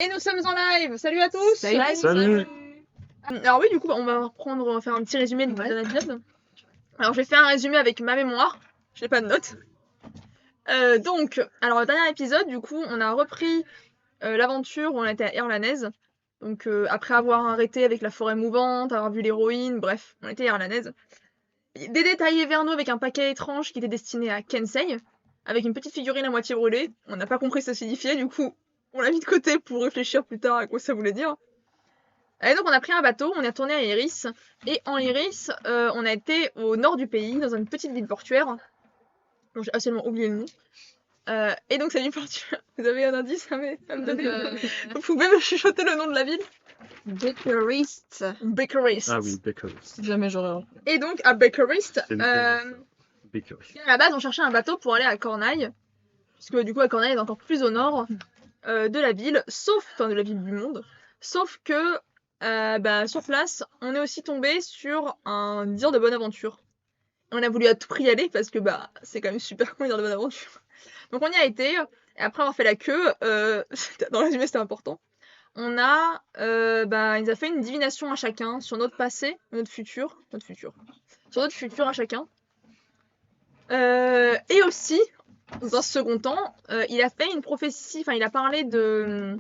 Et nous sommes en live. Salut à tous. Salut. Alors oui, du coup, on va faire un petit résumé de l'épisode. Alors je vais faire un résumé avec ma mémoire. Je n'ai pas de notes. Donc, alors le dernier épisode, du coup, on a repris l'aventure où on était à Erlanaise. Donc après avoir arrêté avec la forêt mouvante, avoir vu l'héroïne, bref, on était à Erlanaise. Des détails vers nous avec un paquet étrange qui était destiné à Kensei, avec une petite figurine à moitié brûlée. On n'a pas compris ce que ça signifiait, du coup, on l'a mis de côté pour réfléchir plus tard à quoi ça voulait dire. Et donc on a pris un bateau, on est retourné à Iris, et en Iris, on a été au nord du pays, dans une petite ville portuaire, dont j'ai absolument oublié le nom. Et donc cette ville portuaire, vous avez un indice à me donner Vous pouvez me chuchoter le nom de la ville? Bakerist. Bakerist. Ah oui, Bakerist. Jamais j'aurais. Et donc à Bakerist, C'est une Bakerist. à la base on cherchait un bateau pour aller à Cornaille, puisque du coup à Cornaille est encore plus au nord de la ville, de la ville du monde, sauf que sur place, on est aussi tombé sur un dire de bonne aventure. On a voulu à tout prix y aller parce que c'est quand même super cool dire de bonne aventure. Donc on y a été, et après avoir fait la queue, dans le résumé c'était important, on a, il nous a fait une divination à chacun sur notre passé, sur notre futur à chacun. Et aussi, dans un second temps, il a fait une prophétie, il a parlé de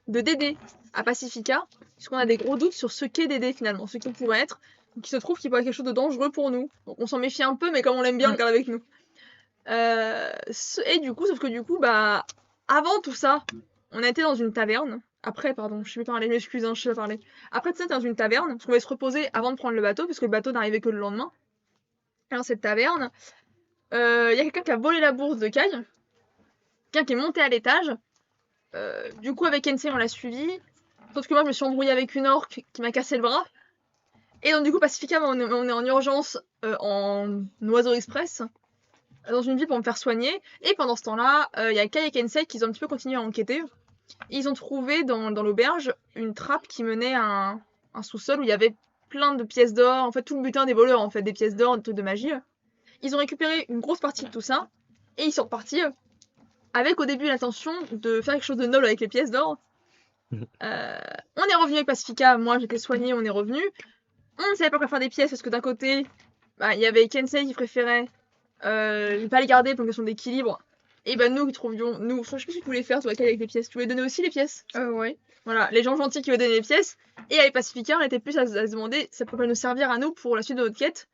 Dédé à Pacifica, puisqu'on a des gros doutes sur ce qu'est Dédé finalement, ce qu'il pourrait être. Donc il se trouve qu'il pourrait être quelque chose de dangereux pour nous. Donc on s'en méfie un peu, mais comme on l'aime bien, on le garde avec nous. Et du coup, avant tout ça, on a été dans une taverne. Après, pardon, je sais plus parler, je m'excuse, je sais pas parler. Après ça, on était dans une taverne, parce qu'on voulait se reposer avant de prendre le bateau, parce que le bateau n'arrivait que le lendemain. Et dans cette taverne, y a quelqu'un qui a volé la bourse de Kai, quelqu'un qui est monté à l'étage. Du coup, avec Kensei, on l'a suivi. Sauf que moi, je me suis embrouillée avec une orque qui m'a cassé le bras. Et donc, du coup, Pacifica, on est en urgence en oiseau express dans une ville pour me faire soigner. Et pendant ce temps-là, il y a Kai et Kensei qui ont un petit peu continué à enquêter. Et ils ont trouvé dans l'auberge une trappe qui menait à un sous-sol où il y avait plein de pièces d'or. En fait, tout le butin des voleurs, en fait, des pièces d'or, des trucs de magie. Ils ont récupéré une grosse partie de tout ça. Et ils sont repartis avec au début l'intention de faire quelque chose de noble avec les pièces d'or. On est revenu avec Pacifica, moi j'étais soignée, on est revenu. On ne savait pas quoi faire des pièces parce que d'un côté, il y avait Kensei qui préférait ne pas les garder pour une question d'équilibre. Et nous qui trouvions, je sais pas ce que tu voulais faire toi avec les pièces. Tu voulais donner aussi les pièces? Ouais. Voilà, les gens gentils qui voulaient donner les pièces. Et avec Pacifica, on était plus à se demander ça peut pas nous servir à nous pour la suite de notre quête.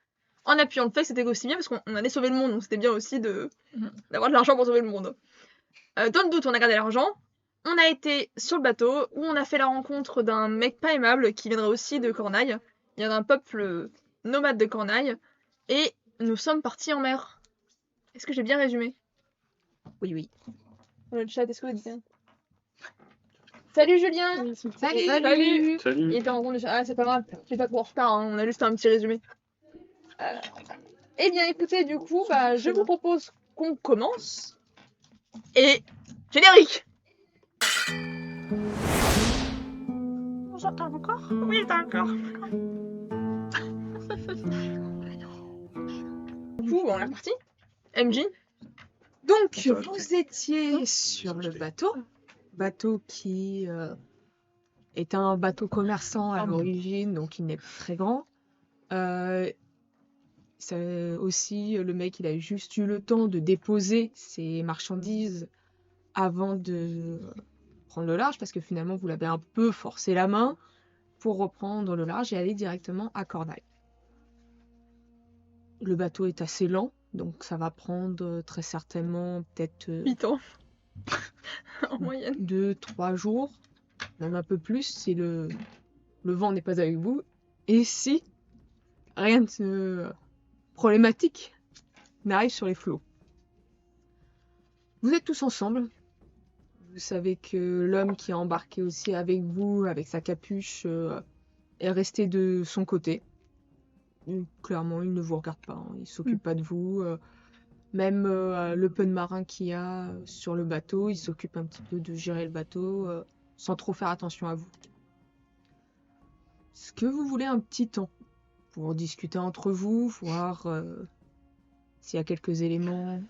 En appuyant le fait que c'était aussi bien parce qu'on allait sauver le monde, donc c'était bien aussi d'avoir de l'argent pour sauver le monde. Dans le doute, on a gardé l'argent. On a été sur le bateau où on a fait la rencontre d'un mec pas aimable qui viendrait aussi de Cornaille. Il y a un peuple nomade de Cornaille. Et nous sommes partis en mer. Est-ce que j'ai bien résumé? Oui. Dans le chat, est-ce que vous dites bien? Salut Julien! Salut. Il était en compte de chat. Ah, c'est pas grave, je suis pas trop en retard, on a juste un petit résumé. Eh bien écoutez, du coup, je vous propose qu'on commence. Et générique! J'entends encore? Oui, d'accord. Du coup, on est parti. MJ? Donc, vous étiez sur le bateau qui est un bateau commerçant à l'origine, donc il n'est pas très grand. Aussi, le mec, il a juste eu le temps de déposer ses marchandises avant de prendre le large, parce que finalement, vous l'avez un peu forcé la main pour reprendre le large et aller directement à Cornaille. Le bateau est assez lent, donc ça va prendre très certainement peut-être 8 ans. En moyenne. 2-3 jours, même un peu plus si le vent n'est pas avec vous. Et si rien de problématique n'arrive sur les flots. Vous êtes tous ensemble. Vous savez que l'homme qui a embarqué aussi avec vous, avec sa capuche, est resté de son côté. Clairement, il ne vous regarde pas, il s'occupe pas de vous. Même le peu de marins qu'il y a sur le bateau, il s'occupe un petit peu de gérer le bateau sans trop faire attention à vous. Est-ce que vous voulez un petit temps pour discuter entre vous, voir s'il y a quelques éléments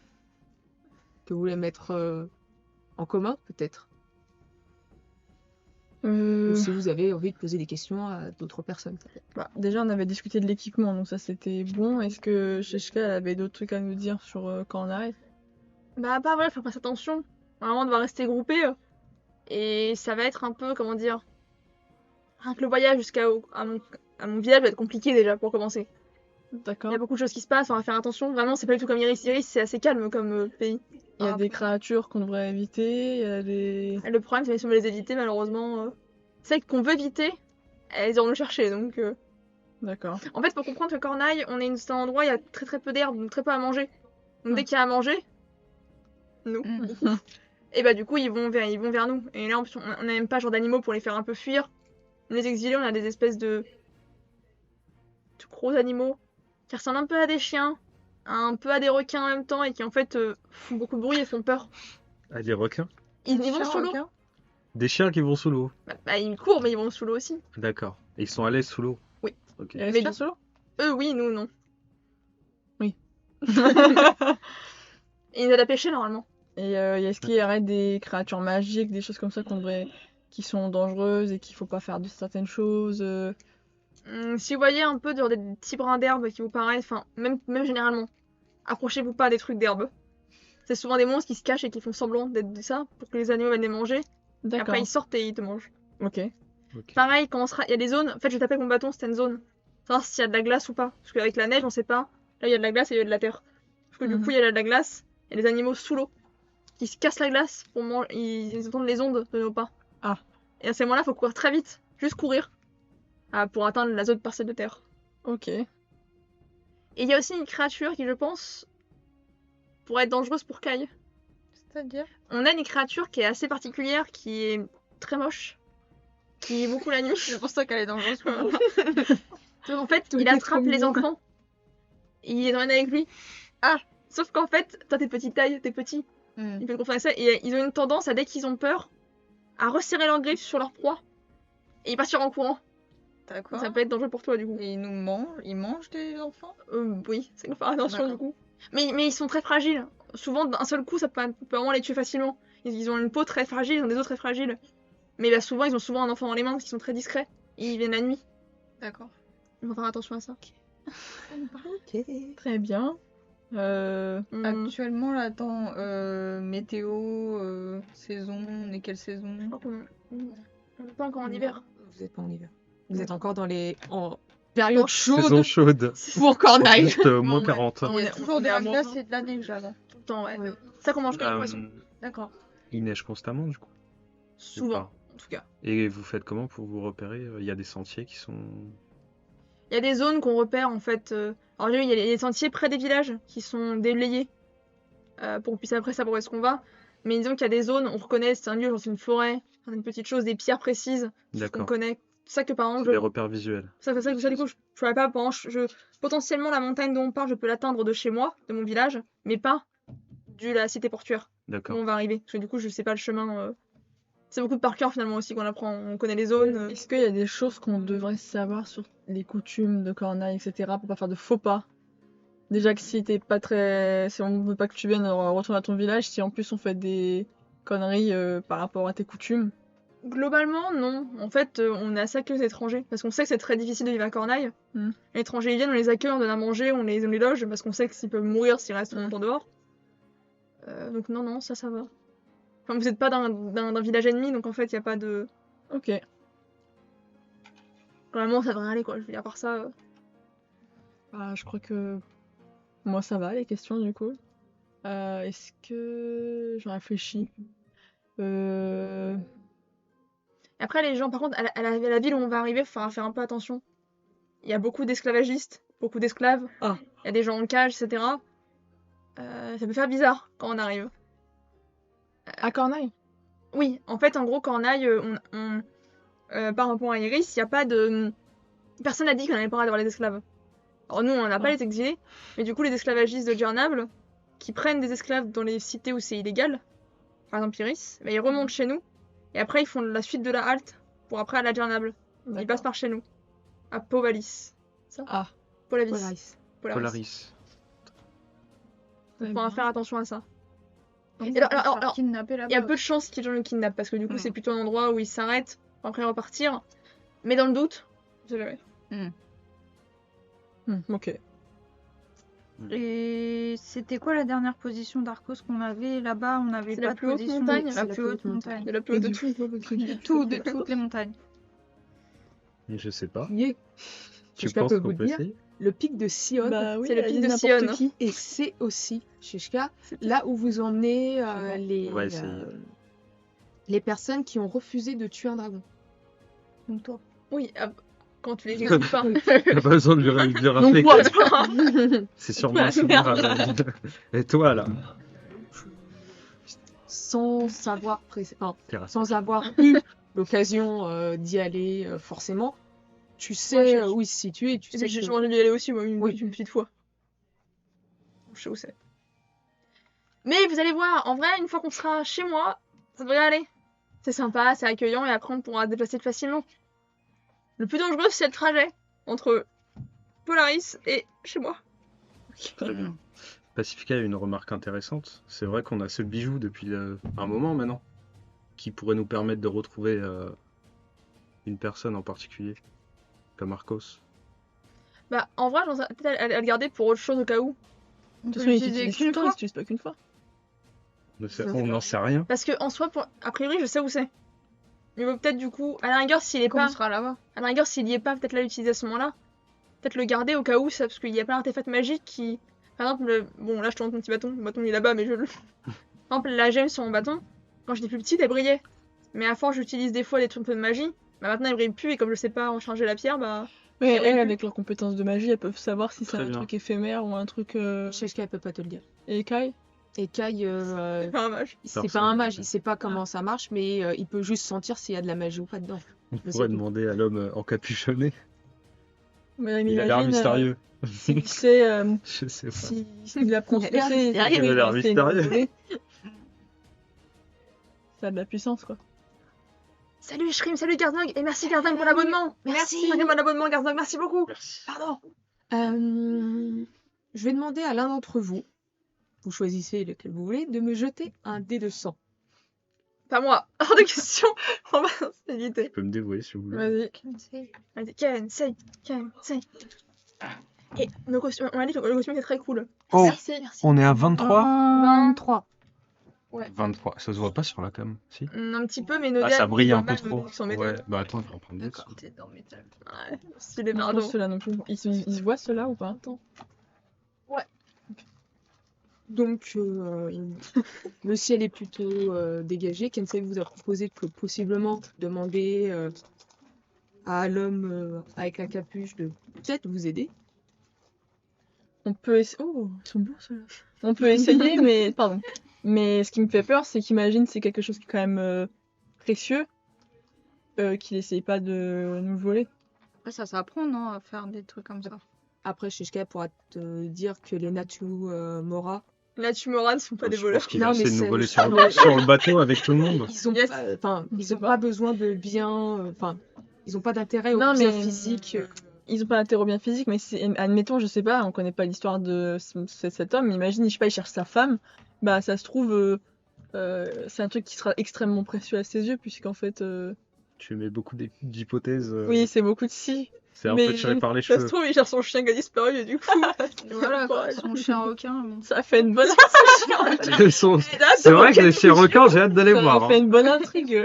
que vous voulez mettre en commun, peut-être? Ou si vous avez envie de poser des questions à d'autres personnes. Bah, déjà, on avait discuté de l'équipement, donc ça c'était bon. Est-ce que Sheshka elle avait d'autres trucs à nous dire sur quand on arrive? Bah, pas voilà, faut faire attention. Vraiment, on doit rester groupé. Et ça va être un peu, comment dire. Rien que le voyage à mon village va être compliqué déjà pour commencer. D'accord. Il y a beaucoup de choses qui se passent, on va faire attention. Vraiment, c'est pas du tout comme Iris. Iris, c'est assez calme comme pays. Il y a des créatures qu'on devrait éviter, il y a des... Le problème, c'est que si on veut les éviter, malheureusement. Celles qu'on veut éviter, elles iront nous chercher, donc. D'accord. En fait, faut comprendre que Cornaille, c'est un endroit, il y a très très peu d'herbe, donc très peu à manger. Donc dès qu'il y a à manger, nous. Et bah du coup, ils vont vers nous. Et là, on n'a même pas genre d'animaux pour les faire un peu fuir. Les exilés, on a des espèces de gros animaux qui ressemblent un peu à des chiens, un peu à des requins en même temps, et qui en fait font beaucoup de bruit et font peur. Ah, des requins? Ils vont sous l'eau. Des chiens qui vont sous l'eau. Bah, ils courent, mais ils vont sous l'eau aussi. D'accord. Et ils sont à l'aise sous l'eau? Oui. Ok. Il y a des Mais chiens sous l'eau? Eux, oui, nous, non. Oui. Et ils nous aident à pêcher normalement. Et est-ce qu'il y aurait des créatures magiques, des choses comme ça qui sont dangereuses et qu'il faut pas faire de certaines choses Si vous voyez un peu des petits brins d'herbe qui vous paraissent, enfin, même généralement, approchez-vous pas des trucs d'herbe. C'est souvent des monstres qui se cachent et qui font semblant d'être de ça pour que les animaux viennent les manger. Et D'accord. après, ils sortent et ils te mangent. Ok. Pareil, il y a des zones. En fait, je tapais avec mon bâton, c'était une zone. Savoir s'il y a de la glace ou pas. Parce qu'avec la neige, on sait pas. Là, il y a de la glace et il y a de la terre. Parce que du coup, il y a de la glace et des animaux sous l'eau qui se cassent la glace pour manger. Ils entendent les ondes de nos pas. Ah. Et à ce moment-là, faut courir très vite. Juste courir. Pour atteindre la zone parcelle de terre. Ok. Et il y a aussi une créature qui, je pense, pourrait être dangereuse pour Kai. C'est-à-dire? On a une créature qui est assez particulière, qui est très moche, qui est beaucoup la nuit. C'est pour ça qu'elle est dangereuse pour moi. En fait, Tout il est attrape trop les mignon. enfants. Et il les emmène avec lui. Ah, sauf qu'en fait, toi t'es petite taille, t'es petit. Il peut comprendre ça. Et ils ont une tendance à, dès qu'ils ont peur, à resserrer leurs griffes sur leur proie. Et ils partent en courant. D'accord. Ça peut être dangereux pour toi du coup. Et ils mangent des enfants? Oui, c'est faut faire attention D'accord. du coup. Mais ils sont très fragiles. Souvent, d'un seul coup, ça peut vraiment les tuer facilement. Ils ont une peau très fragile, ils ont des os très fragiles. Mais bah, souvent, ils ont souvent un enfant dans les mains parce qu'ils sont très discrets. Et ils viennent la nuit. D'accord. Il faut faire attention à ça. Ok. Très bien. Actuellement, là, attends, météo, saison, on est quelle saison? Je crois qu'on n'est pas encore en hiver. Vous êtes pas en hiver. Vous êtes encore en période Saison chaude chaude. pour Cornaille. Juste moins Ouais. 40. On Il y a est- toujours on de est à la moins glace 20. et de la neige là-bas. Tout le temps, ouais. Ouais. Ça qu'on mange que les poissons. D'accord. Il neige constamment du coup. Souvent, en tout cas. Et vous faites comment pour vous repérer? Il y a des sentiers qui sont... Il y a des zones qu'on repère en fait. Alors, j'ai vu, il y a des sentiers près des villages qui sont délayés pour qu'on puisse après savoir où est-ce qu'on va. Mais disons qu'il y a des zones, on reconnaît, c'est un lieu, genre c'est une forêt, une petite chose, des pierres précises, ce qu'on D'accord. connaît. C'est ça que par exemple, C'est des repères visuels. ça, du coup, je pourrais pas. Potentiellement, la montagne dont on parle, je peux l'atteindre de chez moi, de mon village, mais pas de la cité portuaire où D'accord. on va arriver. Parce que du coup, je sais pas le chemin. C'est beaucoup de par cœur finalement aussi qu'on apprend. On connaît les zones. Est-ce qu'il y a des choses qu'on devrait savoir sur les coutumes de Cornaille, etc. pour pas faire de faux pas? Déjà que si on veut pas que tu viennes retourner à ton village, si en plus on fait des conneries par rapport à tes coutumes. Globalement, non. En fait, on est assez accueillis aux étrangers parce qu'on sait que c'est très difficile de vivre à Cornaille. Mm. Les étrangers ils viennent, on les accueille, on donne à manger, on les loge parce qu'on sait que s'ils peuvent mourir s'ils restent longtemps dehors. Donc non, ça va. Enfin, vous êtes pas d'un village ennemi, donc en fait, il y a pas de. Ok. Normalement, ça devrait aller quoi. Je veux dire, à part ça. Bah, je crois que moi ça va les questions du coup. Est-ce que je réfléchis Après, les gens, par contre, à la ville où on va arriver, faut faire un peu attention. Il y a beaucoup d'esclavagistes, beaucoup d'esclaves. Ah. Il y a des gens en cage, etc. Ça peut faire bizarre quand on arrive. À Cornaille? Oui, en fait, en gros, quand on aille, par rapport à Iris, il n'y a pas de. Personne n'a dit qu'on n'avait pas le droit d'avoir les esclaves. Alors nous, on n'a pas les exilés, mais du coup, les esclavagistes de Djernable, qui prennent des esclaves dans les cités où c'est illégal, par exemple Iris, bah, ils remontent chez nous, et après ils font la suite de la halte pour après aller à Djernable. Ils passent par chez nous, à Povalis. Ça Ah, Polaris. Polaris. Il faut faire attention à ça. Donc, Et alors, kidnapper là-bas. il y a peu de chances qu'ils nous kidnappent, parce que du coup, Mm. c'est plutôt un endroit où ils s'arrêtent après repartir. Mais dans le doute, je sais jamais. Ok. Et c'était quoi la dernière position d'Arcos qu'on avait là-bas? On avait C'est pas la de plus haute position. montagne. La plus haute montagne. De la plus haute de tout. De toutes les montagnes. Je sais pas. Qui est, Tu Shishka penses peut qu'on vous peut dire, essayer? le pic de Sion. Bah oui, C'est le elle a pic dit de n'importe Sion. qui. Et c'est aussi, Shishka, là où vous emmenez On va essayer. les personnes qui ont refusé de tuer un dragon. Donc toi. Oui, quand tu les écoutes pas. T'as pas besoin de lui rappeler. quoi C'est sûrement un souvenir. Et toi, là? Sans savoir enfin, Terrasse. sans avoir eu l'occasion d'y aller forcément, tu sais où il se situe et tu Et sais puis j'ai que... changé d'y aller aussi, moi, Oui. une petite fois. Je sais où c'est. Mais vous allez voir, en vrai, une fois qu'on sera chez moi, ça devrait aller. C'est sympa, c'est accueillant, et après on pourra se déplacer facilement. Le plus dangereux, c'est le trajet entre Polaris et chez moi. Très bien. Pacifica a une remarque intéressante. C'est vrai qu'on a ce bijou depuis un moment maintenant, qui pourrait nous permettre de retrouver une personne en particulier, comme Arcos. Bah, en vrai, j'en sais peut-être à le garder pour autre chose au cas où. On De toute peut façon, il l'utiliser utilise tout qu'une le temps, fois. il s'utilise pas qu'une fois. On n'en sait rien. Parce que en soi, a priori, je sais où c'est. Mais peut-être du coup, à la rigueur, s'il est Quand on pas. sera là-bas. À la rigueur, s'il y est pas, peut-être là l'utiliser à ce moment-là. Peut-être le garder au cas où, ça, parce qu'il y a plein d'artefacts magiques qui. Par exemple, bon, là je te montre mon petit bâton. Le bâton il est là-bas, mais je le. Par exemple, la gemme sur mon bâton, quand j'étais plus petite, elle brillait. Mais à force, j'utilise des fois des trucs de magie. Bah maintenant, elle brille plus, et comme je sais pas recharger la pierre, bah. Mais oui. elles, avec leurs compétences de magie, elles peuvent savoir si c'est Très un bien. truc éphémère ou un truc. Shishka, elle peut pas te le dire. Et Kai? Et Kai, C'est pas un mage. c'est Personne. pas un mage, il sait pas comment ça marche, mais il peut juste sentir s'il y a de la magie ou pas dedans. On Mais pourrait c'est tout. demander à l'homme encapuchonné. Mais Il a l'air imagine, mystérieux. s'il sait, Je sais pas. s'il a transpercé, Il a l'air il a mystérieux. volé. Ça a de la puissance, quoi. Salut Shrim, salut Garzog, et merci Garzog pour l'abonnement. Merci. Merci pour l'abonnement Garzog, merci beaucoup. Merci. Pardon. Je vais demander à l'un d'entre vous, vous choisissez lequel vous voulez, de me jeter un dé de sang. Pas moi. Hors de question. On va éviter. Je peux me dévouer si vous voulez. Vas-y. Vas-y, Ken, say. Et le costume, on a dit que le costume était très cool. Oh, Merci. on est à 23. 23. 23. Ça se voit pas sur la cam, si? Un petit peu, mais nos Ah, dés, ça brille ils un sont peu mal, trop. ils sont Ouais, métal. bah attends, je vais en prendre deux. D'accord, t'es dans métal. Ouais, stylé, Non, pardon. ceux-là non plus. Ils se voient ceux-là ou pas? Attends. Donc, le ciel est plutôt dégagé. Kensei vous a proposé de possiblement demander à l'homme avec la capuche de peut-être vous aider. On peut essayer. Oh, ils sont beaux ceux-là. On peut essayer, mais. Pardon. Mais ce qui me fait peur, c'est qu'imagine c'est quelque chose qui est quand même précieux, qu'il essaye pas de nous voler. Après, ça s'apprend, non, à faire des trucs comme ça. Après, Shishka pourra te dire que les Natu Mora, Là, tu m'auras, ne sont pas des Je voleurs. pense qu'il va Non, mais essayer de nous c'est- voler sur le bateau avec tout le monde. ils ont Yes. ils ont pas besoin de biens, ils ont pas d'intérêt au Non, bien mais- physique. Ils ont pas d'intérêt bien physique, mais admettons, je sais pas, on connaît pas l'histoire de cet homme, mais imagine, je sais pas, il cherche sa femme, bah ça se trouve, c'est un truc qui sera extrêmement précieux à ses yeux, puisqu'en fait, Tu mets beaucoup d'hypothèses. oui, c'est beaucoup de si. C'est un mais peu tiré par les Ça se cheveux. trouve, il cherche son chien qui a disparu, et du coup. Et voilà, quoi, son chien requin. bon. Ça fait une bonne. C'est vrai que les chiens requins, j'ai hâte d'aller Ça voir. fait hein. une bonne intrigue.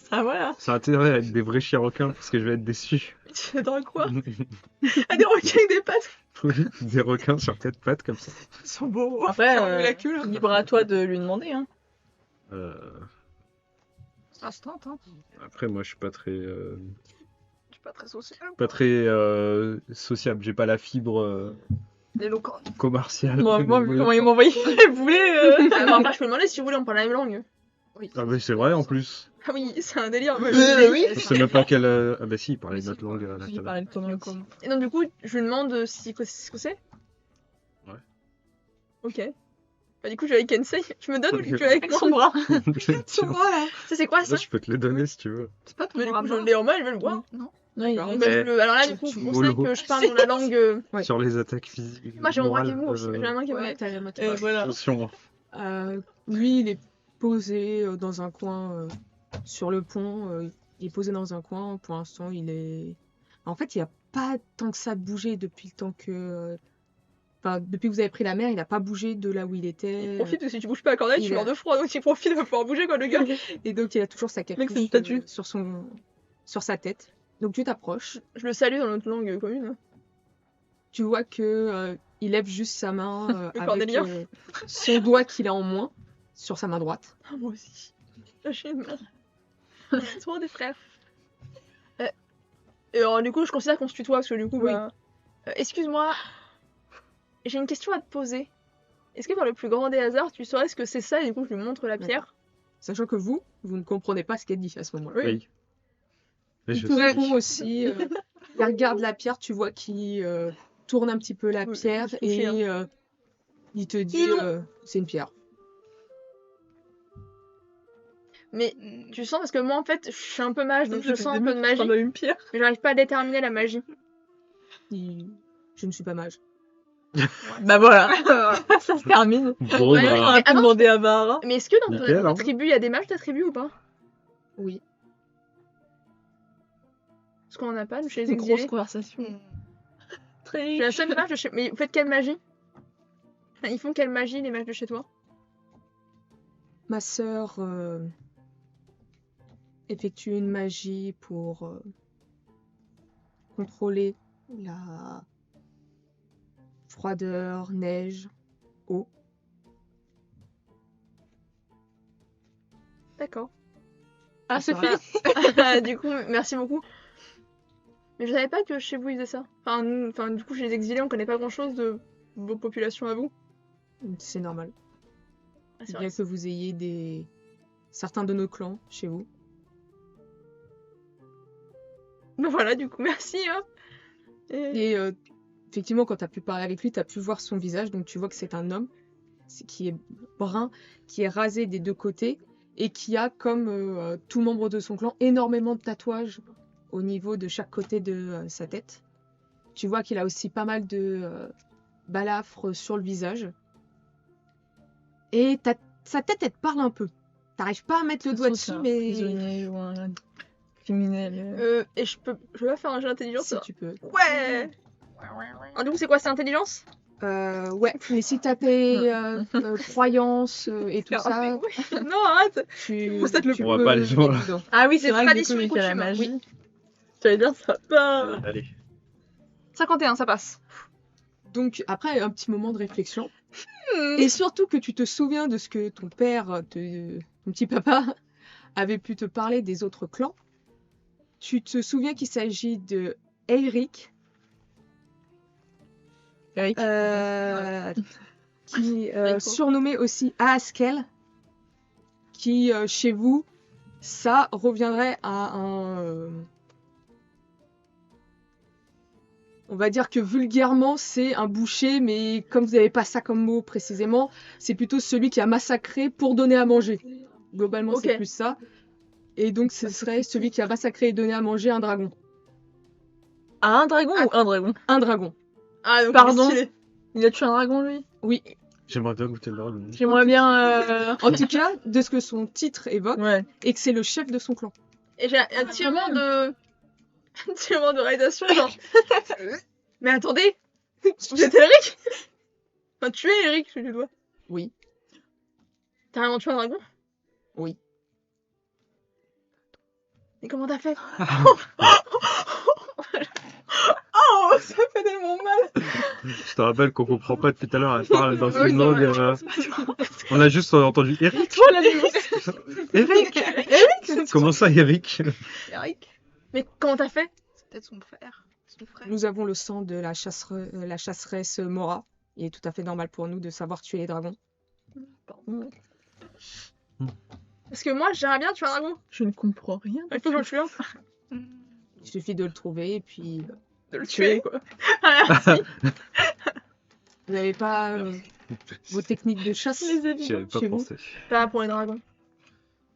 Ça, voilà. Ça a intérêt à être des vrais chiens requins parce que je vais être déçu. C'est dans quoi Ah, des requins avec des pattes. Oui, des requins sur quatre pattes comme ça. Ils sont beaux. Après, la queue, là. libre à toi de lui demander, hein. Ça se tente, hein. Après, moi, je suis pas très, Je suis pas très social. sociable. J'ai pas la fibre Des locaux. commerciale. Moi, vu comment ils m'ont envoyé les boulets. Alors, après, je peux demander si vous voulez, on parle la même langue. Ah, mais c'est vrai en plus. Ah oui, c'est un délire. Moi, Oui. Je sais même pas quelle. Ah, bah si, il parlait notre langue. à la J'ai table. parlé de ton nom. Et donc, du coup, je lui demande ce que c'est. Ouais. Ok. Bah, du coup, je vais avec Kensei. Tu me donnes ou Ok. tu es avec moi Son bras. Son bras, là. Ça, c'est quoi ça? Là, je peux te les donner si tu veux. C'est pas ton Mais du bras coup, je mort. l'ai en main, je vais le voir. Non. Non, il Alors, est- bah, je le- alors là, du coup, Tu vous mollo. pensez que je parle dans la langue. Ouais. Sur les attaques physiques. Moi, j'ai mon bras qui est morales, mou aussi. J'ai la main qui est mou. ouais. T'as la moitié. Voilà. Attention. Lui, il est posé dans un coin sur le pont. Il est posé dans un coin. Pour l'instant, il est. En fait, il n'a pas tant que ça bougé depuis le temps que. Enfin, depuis que vous avez pris la mer, il n'a pas bougé de là où il était. Il profite, parce que si tu bouges pas à Corneille, il tu a- meurs de froid, donc il profite, il va pouvoir bouger, quoi, le gars. Et donc, il a toujours sa Mec, capuche c'est une statue. sur sa tête. Donc, tu t'approches. Je le salue dans notre langue commune. Tu vois que il lève juste sa main Le avec cornélien. son doigt qu'il a en moins sur sa main droite. Ah, moi aussi. Lâchez une main. On est trop des frères. Et alors, du coup, je considère qu'on se tutoie, parce que du coup, Oui. bah... excuse-moi, j'ai une question à te poser. Est-ce que par le plus grand des hasards, tu saurais ce que c'est ça, et du coup, je lui montre la pierre? Sachant que vous ne comprenez pas ce qu'elle dit à ce moment-là. Oui. Mais Il je te sais. répond aussi. Il regarde la pierre, tu vois qu'il tourne un petit peu la Oui, pierre il se touche, et il te dit c'est une pierre. Mais tu sens, parce que moi, en fait, je suis un peu mage, donc je sens un peu de magie. magie, Une pierre. mais j'arrive pas à déterminer la magie. Je ne suis pas mage. Bah voilà, ça se termine. Bon, Ouais, On bah, a pu attends. demander à Bahara. Mais est-ce que dans Nickel, ta hein. tribu, il y a des mages, ta tribu, ou pas? Oui. Parce qu'on en a pas, nous, chez les C'est une grosse exilés. conversation. Très Je suis la riche. seule mage de chez... Mais vous faites quelle magie? Enfin, ils font quelle magie, les mages de chez toi? Ma sœur effectue une magie pour contrôler la froideur, neige, eau. D'accord. Ah, c'est Voilà. fini. Du coup, merci beaucoup. Mais je savais pas que chez vous, ils faisaient ça. Enfin, du coup, chez les exilés, on connaît pas grand-chose de vos populations à vous. C'est normal. Ah, c'est Bien vrai. que vous ayez certains de nos clans chez vous. Bah voilà, du coup, merci. Hein. Et effectivement, quand tu as pu parler avec lui, tu as pu voir son visage. Donc tu vois que c'est un homme qui est brun, qui est rasé des deux côtés et qui a, comme tout membre de son clan, énormément de tatouages au niveau de chaque côté de sa tête. Tu vois qu'il a aussi pas mal de balafres sur le visage. Et sa tête, elle te parle un peu. T'arrives pas à mettre le doigt dessus, C'est un mais prisonnier ou un criminel. Et je peux pas faire un jeu d'intelligence? si tu peux. Ouais. Alors, du coup, c'est quoi? C'est intelligence? Ouais, mais si t'as tes croyances et tout ça, Non, arrête. tu Vous êtes le- tu On va peux pas aller loin. mettre dedans. Ah oui, c'est c'est vrai que du tradition coup, et vu qu'il y a la coutume, magie. J'allais dire, ça va pas. Allez. 51, ça passe. Donc après un petit moment de réflexion, et surtout que tu te souviens de ce que ton père, ton petit papa, avait pu te parler des autres clans, tu te souviens qu'il s'agit de Eirik, Eric. qui Rico. surnommé aussi Aaskel, qui chez vous, ça reviendrait à un... on va dire que vulgairement, c'est un boucher, mais comme vous n'avez pas ça comme mot précisément, c'est plutôt celui qui a massacré pour donner à manger. Globalement, c'est Ok. plus ça. Et donc, ce serait celui qui a massacré et donné à manger un dragon. Ah, un dragon ou un dragon? Un dragon. Ah, donc Pardon. il est stylé. Il a tué un dragon, lui? Oui. J'aimerais bien goûter le dragon. J'aimerais bien. En tout cas, de ce que son titre évoque, Ouais. et que c'est le chef de son clan. Et j'ai un tirement de... un tirement de réalisation, genre... Mais attendez. Vous êtes Eric? Enfin, tu es Eric, je lui dois. Oui. T'as vraiment tué un dragon? Oui. Mais comment t'as fait? Oh, ça fait tellement mal. Je te rappelle qu'on comprend pas depuis tout à l'heure, elle parle dans Oui, une c'est langue. vrai. On a juste entendu Eric. Toi, la Eric. Comment ça, Eric? Eric. Mais comment t'as fait? C'est peut-être son frère. Son frère. Nous avons le sang de la chasseresse Mora. Il est tout à fait normal pour nous de savoir tuer les dragons. Pardon. Parce que moi, j'aimerais bien tuer un dragon. Je ne comprends rien. Il faut que je le tue un. Il suffit de le trouver et puis De le tuer. tuer, quoi. Ah, merci. Vous n'avez pas vos techniques de chasse Les avis. J'y avais pas Chez vous pensé. Pas pour les dragons.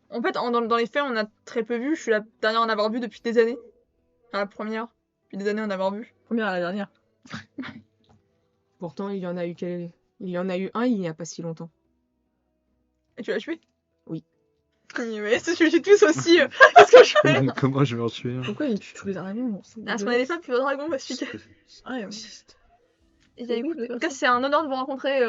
En fait, dans les faits, on a très peu vu. Je suis la dernière à en avoir vu depuis des années. Enfin, la première. Depuis des années à en avoir vu. Première à la dernière. Pourtant, il y en a eu il y en a eu un il n'y a pas si longtemps. Et tu l'as tué? Oui. Mais si je tue tous aussi, qu'est-ce que je fais? Comment je vais en tuer un? Pourquoi il tue tous les dragons? Parce qu'on a des femmes puis le dragon, Pacifica. Ouais, Et bien, écoute, en tout cas, c'est un honneur de vous rencontrer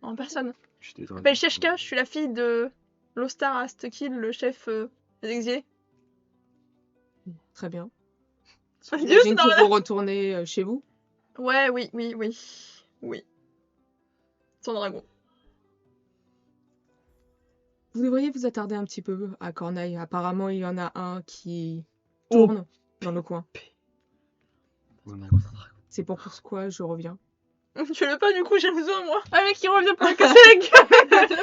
en personne. Je suis des Je dragons. m'appelle Sheshka, je suis la fille de Lostar Astekil, le chef des exilés. Très bien. Adieu, J'imagine c'est que vous retournez chez vous. Ouais, oui. Son dragon. Vous devriez vous attarder un petit peu à Corneille. Apparemment, il y en a un qui Oh. tourne dans le coin. Oh non. C'est pourquoi je reviens. Tu veux pas, du coup, j'ai besoin, moi. Ah, mec, il revient pour le casser la gueule.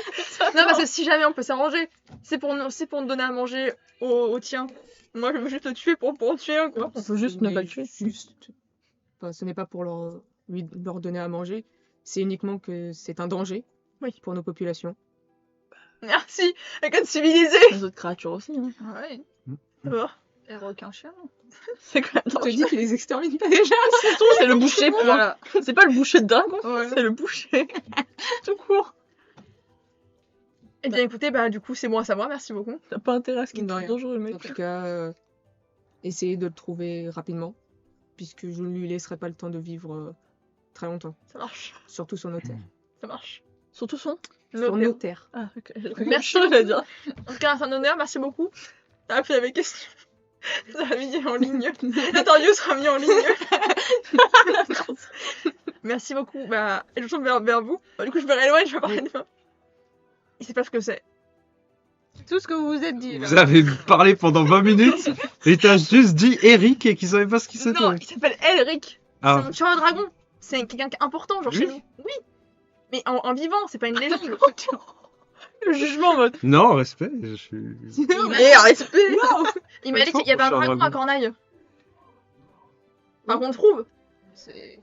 Non, parce que si jamais on peut s'arranger, c'est pour nous donner à manger au tien. Moi, je veux juste le tuer pour en tuer un, quoi. On peut juste ne pas le tuer. Enfin, ce n'est pas pour leur donner à manger. C'est uniquement que c'est un danger pour nos populations. Merci, quelqu'un de civilisé. Les autres créatures aussi. Hein. Ouais. Ça va. Et requin chien. C'est quand même Je te dangereux. dis que les extermine pas déjà. C'est le boucher, point. Voilà. C'est pas le boucher de dragon, Ouais. c'est le boucher. Tout court. Eh bien, écoutez, bah, du coup, c'est bon à savoir, merci beaucoup. T'as pas intérêt à ce qu'il De est rien. dangereux, le En mec. tout cas, essayez de le trouver rapidement, puisque je ne lui laisserai pas le temps de vivre très longtemps. Ça marche, Surtout son notaire. ça marche. Surtout son. Son notaire. Ah, ok. Merci. Merci, à dire. En tout cas, c'est un honneur, merci beaucoup. Ah, puis il y avait question. Ça sera mis en ligne. L'interview sera mis en ligne. Merci beaucoup. Bah, et je tourne vers vous. Bah, du coup, je me rééloigne, je vais parler de moi. Il sait pas ce que c'est. Tout ce que vous vous êtes dit. là. Vous avez parlé pendant 20 minutes et t'as juste dit Eric et qu'il savait pas ce qui c'était. Non, il s'appelle Elric. C'est Ah, mon tueur de dragon. C'est quelqu'un important, genre Lui chez nous. Oui. Mais en vivant, c'est pas une légende. Le jugement en mode. non, respect. Je suis. Eh, respect. Il m'a dit qu'il y avait un Tueur de dragon à dragon. Corneille. Enfin, qu'on trouve. C'est-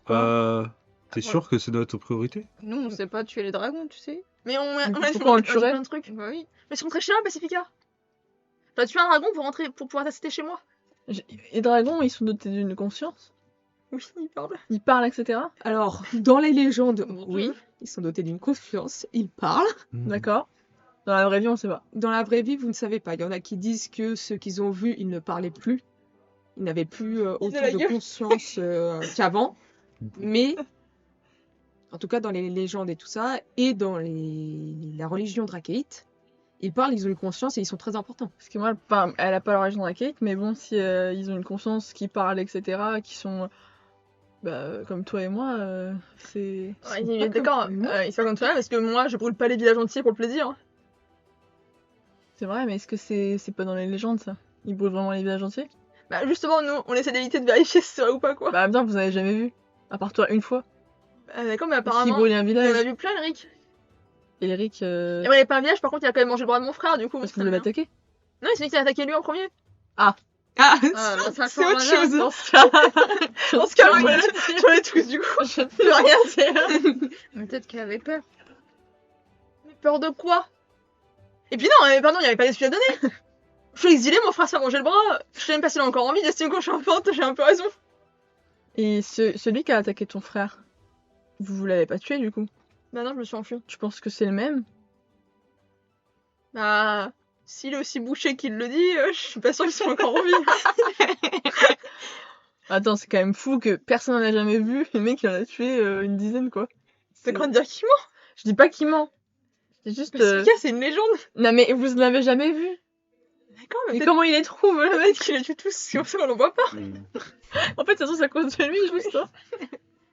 T'es sûr que c'est notre priorité? Nous, on sait pas tuer les dragons, tu sais. Mais on a Pourquoi on le fait tuerait plein de trucs. Bah oui. Mais c'est rentré chez moi, Pacifica. T'as tué un dragon pour pouvoir t'assister chez moi. Les dragons, ils sont dotés d'une conscience. Oui, il parle. Ils parlent, etc. Alors, dans les légendes, Mon oui, Dieu. ils sont dotés d'une confiance, ils parlent. D'accord. Dans la vraie vie, on sait pas. Dans la vraie vie, vous ne savez pas. Il y en a qui disent que ceux qu'ils ont vus, ils ne parlaient plus. Ils n'avaient plus autant la de gueule. conscience qu'avant. Mais, en tout cas, dans les légendes et tout ça, et dans la religion drachéite, ils parlent, ils ont une conscience et ils sont très importants. Parce que moi, enfin, elle a pas l'origine de la Kate, mais bon, si ils ont une conscience qui parle, etc., qui sont comme toi et moi, c'est. Ouais, il est d'accord, il se fait comme toi parce que moi je brûle pas les villages entiers pour le plaisir. C'est vrai, mais est-ce que c'est pas dans les légendes ça? Ils brûlent vraiment les villages entiers? Bah justement, nous on essaie d'éviter de vérifier si c'est vrai ou pas quoi. Bah, bien, vous avez jamais vu. À part toi, une fois. D'accord, mais Qui apparemment, brûle un on a village. vu plein Eric. Et Eric, Et ouais, il est pas un village, par contre il a quand même mangé le bras de mon frère du coup. parce que ça vous l'avez me fait attaqué. bien. Non, c'est lui qui a attaqué lui en premier. Ah, Ah, c'est bah, ça change autre rien. chose. Dans ce cas. Dans ce cas, ouais, j'en ai tous du coup. Je peux rien dire. Mais peut-être qu'elle avait peur. Mais peur de quoi? Et puis non, pardon, il y avait pas d'excuse à donner. Je suis exilé, mon frère s'est mangé le bras. Je sais même pas s'il est encore en vie, estime que je suis forte, j'ai un peu raison. Et celui qui a attaqué ton frère, vous l'avez pas tué du coup? Bah non, je me suis enfuie. Tu penses que c'est le même? Bah, s'il est aussi bouché qu'il le dit, je suis pas sûre qu'ils sont encore en vie. Attends, c'est quand même fou que personne n'en a jamais vu. Le mec, il en a tué une dizaine, quoi. C'est quoi de dire qu'il ment? Je dis pas qu'il ment. C'est juste. Pacifica, c'est une légende. Non, mais vous ne l'avez jamais vu. D'accord, mais Mais peut-être comment il les trouve, le mec? qu'il les tue tous, c'est comme ça qu'on en voit pas. En fait, ça se trouve, c'est à cause de lui, juste. Hein.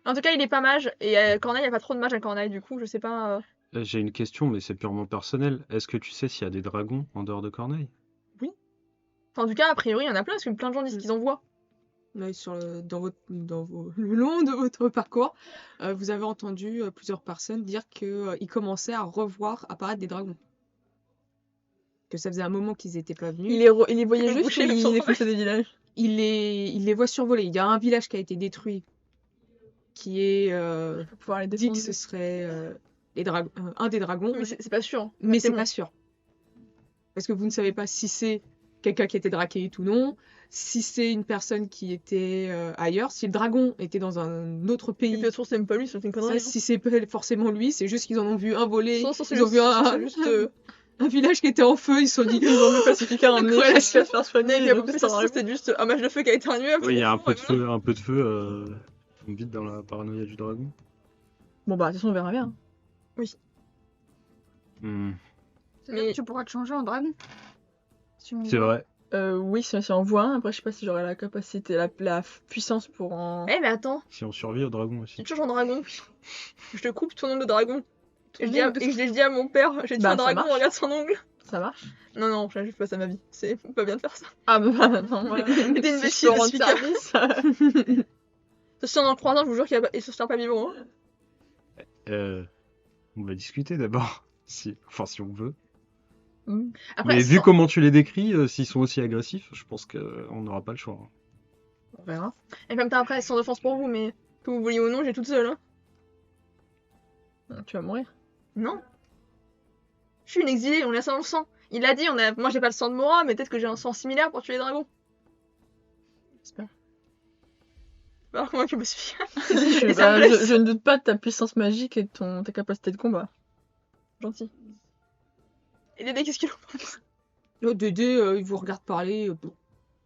En tout cas, il est pas mage, et Corneille, il y a pas trop de mages à Corneille, du coup, je sais pas. J'ai une question, mais c'est purement personnel. Est-ce que tu sais s'il y a des dragons en dehors de Corneille? Enfin, en tout cas, a priori, il y en a plein, parce que plein de gens disent qu'ils en voient. Ouais, le long de votre parcours, vous avez entendu plusieurs personnes dire qu'ils commençaient à revoir apparaître des dragons. Que ça faisait un moment qu'ils n'étaient pas venus. Il les voyait juste ou Boucher le il sang. défonçait des villages? Il les voit survoler. Il y a un village qui a été détruit, qui est Pour pouvoir les dit que défendre. ce serait un des dragons, Mais c'est pas sûr. mais c'est bon. pas sûr. Parce que vous ne savez pas si c'est quelqu'un qui était drachéite ou non, si c'est une personne qui était ailleurs, si le dragon était dans un autre Et puis, pays. de toute façon, c'est même pas lui, c'est une Ça, connerie. si c'est pas forcément lui, c'est juste qu'ils en ont vu un voler, Non, c'est ils ont vu un, juste, Un village qui était en feu, ils se sont dit Ils ont vu Pacifica emmener Voilà, jusqu'à se faire soigner. Il y ils a ont beaucoup fait de ça ça, dans la rue. c'était juste un match de feu qui a éternué. Oui, il y a un peu de feu. On vite dans la paranoïa du dragon. Bon bah de toute façon on verra bien. Hmm, C'est-à-dire Mais- que tu pourras te changer en dragon. Si on y C'est va. vrai. Oui, si on voit un, après je sais pas si j'aurai la capacité, la puissance pour en... Eh, mais attends, Si on survit au dragon tu aussi. te changes en dragon. Je te coupe ton ongle de dragon. Et je, dis ongle de- et je l'ai dit à mon père, j'ai dit Bah, un ça dragon, marche. regarde son ongle. Ça marche? Non, non, je fais pas ça ma vie. C'est pas bien de faire ça. Ah bah non, moi... C'était une si bêtise, je peux rendre Pacifica. service... Si on en croise un, je vous jure qu'il se tient pas vivant. Hein. On va discuter d'abord. Si on veut. Après, Mais vu sans- comment tu les décris, s'ils sont aussi agressifs, je pense qu'on n'aura pas le choix. Hein. On verra. Et comme t'as après, sans défense pour vous, mais que vous vouliez ou non, j'ai toute seule. Hein. Tu vas mourir. Non. Je suis une exilée, on a ça dans le sang. Il a dit, moi j'ai pas le sang de Mora, mais peut-être que j'ai un sang similaire pour tuer les dragons. J'espère. Alors comment tu me suis Je, Et ça me bah, blesse. je ne doute pas de ta puissance magique et de ta capacité de combat. Gentil. Et Dédé, qu'est-ce qu'il en pense? Oh, Dédé, il vous regarde parler.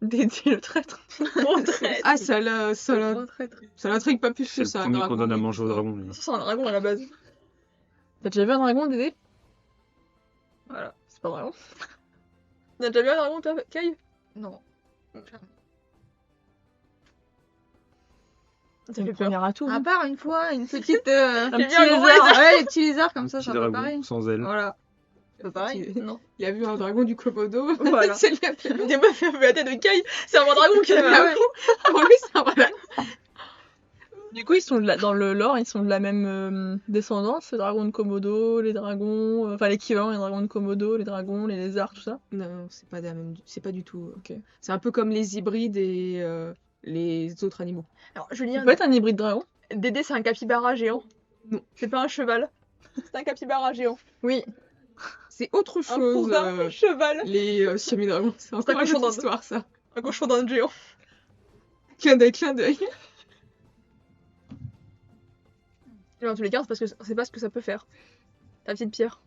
Dédé le traître. Gros traître. Ah, ça l'intrigue pas plus C'est que le ça. premier dragon. qu'on donne à manger au dragon. lui. C'est un dragon à la base. T'as déjà vu un dragon, Dédé? Voilà. C'est pas dragon. T'as déjà vu un dragon, toi, Kai? Non. Ça C'est fait le peur. premier atout. À hein. part une fois, une petite. Un J'ai petit vu un gros lézard. Ouais, les petits lézards comme ça, Petit c'est pas dragon, pareil. sans ailes. Voilà. C'est pas pareil. Non. Il a vu un dragon du Komodo. Voilà. C'est le Des meufs fait la tête de Kai, c'est un vrai dragon qui a vu Ah un ouais. coup. Pour lui, c'est un vrai. Du coup, ils sont dans le lore, ils sont de la même descendance, les dragons de Komodo, les dragons, enfin l'équivalent des dragons de Komodo, les dragons, les lézards, tout ça. Non, c'est pas, c'est pas du tout. Ok. C'est un peu comme les hybrides et les autres animaux. Alors, Ça Julien, peut être un hybride dragon. Dédé, c'est un capybara géant. Non. C'est pas un cheval. C'est un capybara géant. Oui. C'est autre Un chose. cousin cheval. Les semi-dragons. C'est encore un une cochon autre d'Inde. histoire, ça. Un cochon d'Inde géant. Clin d'œil, clin d'œil. Et dans tous les cas, c'est parce que c'est pas ce que ça peut faire. Ta petite pierre.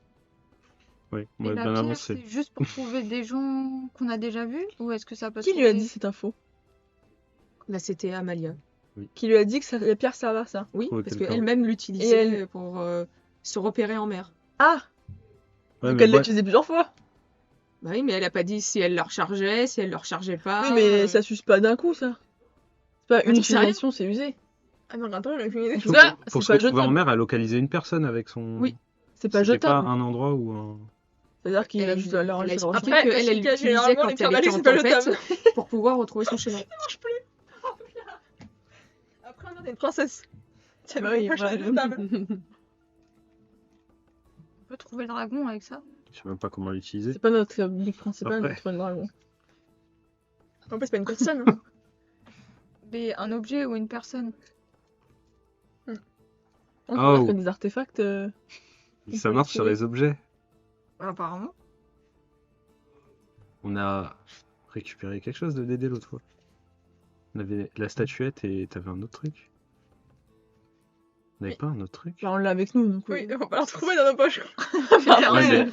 Oui, on Et va la bien pierre, avancer. c'est juste pour trouver des gens qu'on a déjà vus? Ou est-ce que ça peut Qui se lui a trouver- dit cette info? Là, c'était Amalia. Qui lui a dit que la pierre servait à ça? Oui, Trouver parce quelqu'un. qu'elle-même Et l'utilisait elle- pour se repérer en mer. Ah! Ouais, Donc mais elle l'a moi- utilisé plusieurs fois. Bah oui, mais elle a pas dit si elle le rechargeait, si elle le rechargeait pas. Oui, mais ça s'use pas d'un coup, ça. C'est pas une j'en sais rien. utilisation, c'est usé. Ah non, attends, il a aucune idée. Faut- Pour, Ça, pour c'est se pas retrouver en jetable. mer, elle a localisé une personne avec son. Oui. C'est pas C'était pas jetable. un endroit où un. C'est-à-dire qu'il a Elle- juste à leur elle a ajouter expliqué leur Après, qu'elle, elle Pacifica, l'utilisait généralement, quand les elle pierres était magiques, en c'est pas tempête jetable. pour pouvoir retrouver son chemin. Après, on est une princesse. Ça Bah ne oui, peut pas voilà. être jetable. On peut trouver le dragon avec ça? Je sais même pas comment l'utiliser. C'est pas notre but principal de Après. trouver le dragon. En plus, c'est pas une personne. Hein. Mais un objet ou une personne? On peut Oh. faire que des artefacts. Il Ça faut marche les sur trouver. les objets. Apparemment. On a récupéré quelque chose de Dédé l'autre fois. On avait la statuette et t'avais un autre truc. On n'avait pas un autre truc? Genre, on l'a avec nous, donc. Oui, on va la retrouver dans nos poches. Ouais, mais-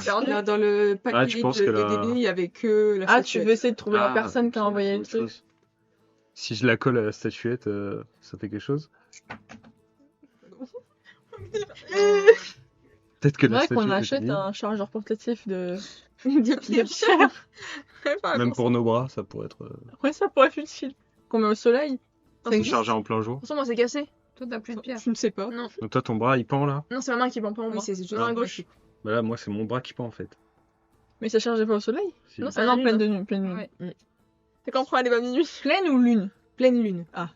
Perdu. Là, dans le pack Ah, tu penses que la- DD, il y avait que la Ah, tu statuette. veux essayer de trouver la Ah, personne qui a ok, envoyé le autre truc. chose. Si je la colle à la statuette, ça fait quelque chose? Peut-être que C'est la vrai qu'on statuette est achète vide. un chargeur portatif de de pierre. Même pour nos bras, ça pourrait être. Ouais, ça pourrait être utile. Qu'on met au soleil. Ça Se existe. charger en plein jour. De toute façon, moi, c'est cassé. Toi, t'as plus de pierre. Je ne sais pas. Non, Donc toi, ton bras, il pend là? non, c'est ma main qui pend pas en Oui, moi. c'est juste Main gauche. Bah là, moi, c'est mon bras qui pend en fait. Mais ça chargeait pas au soleil? Si. Non, Ah c'est non, la pleine lune. de nuit, pleine lune. Ouais. C'est quand on prend les bas minuit. Pleine ou lune? Pleine lune. Ah.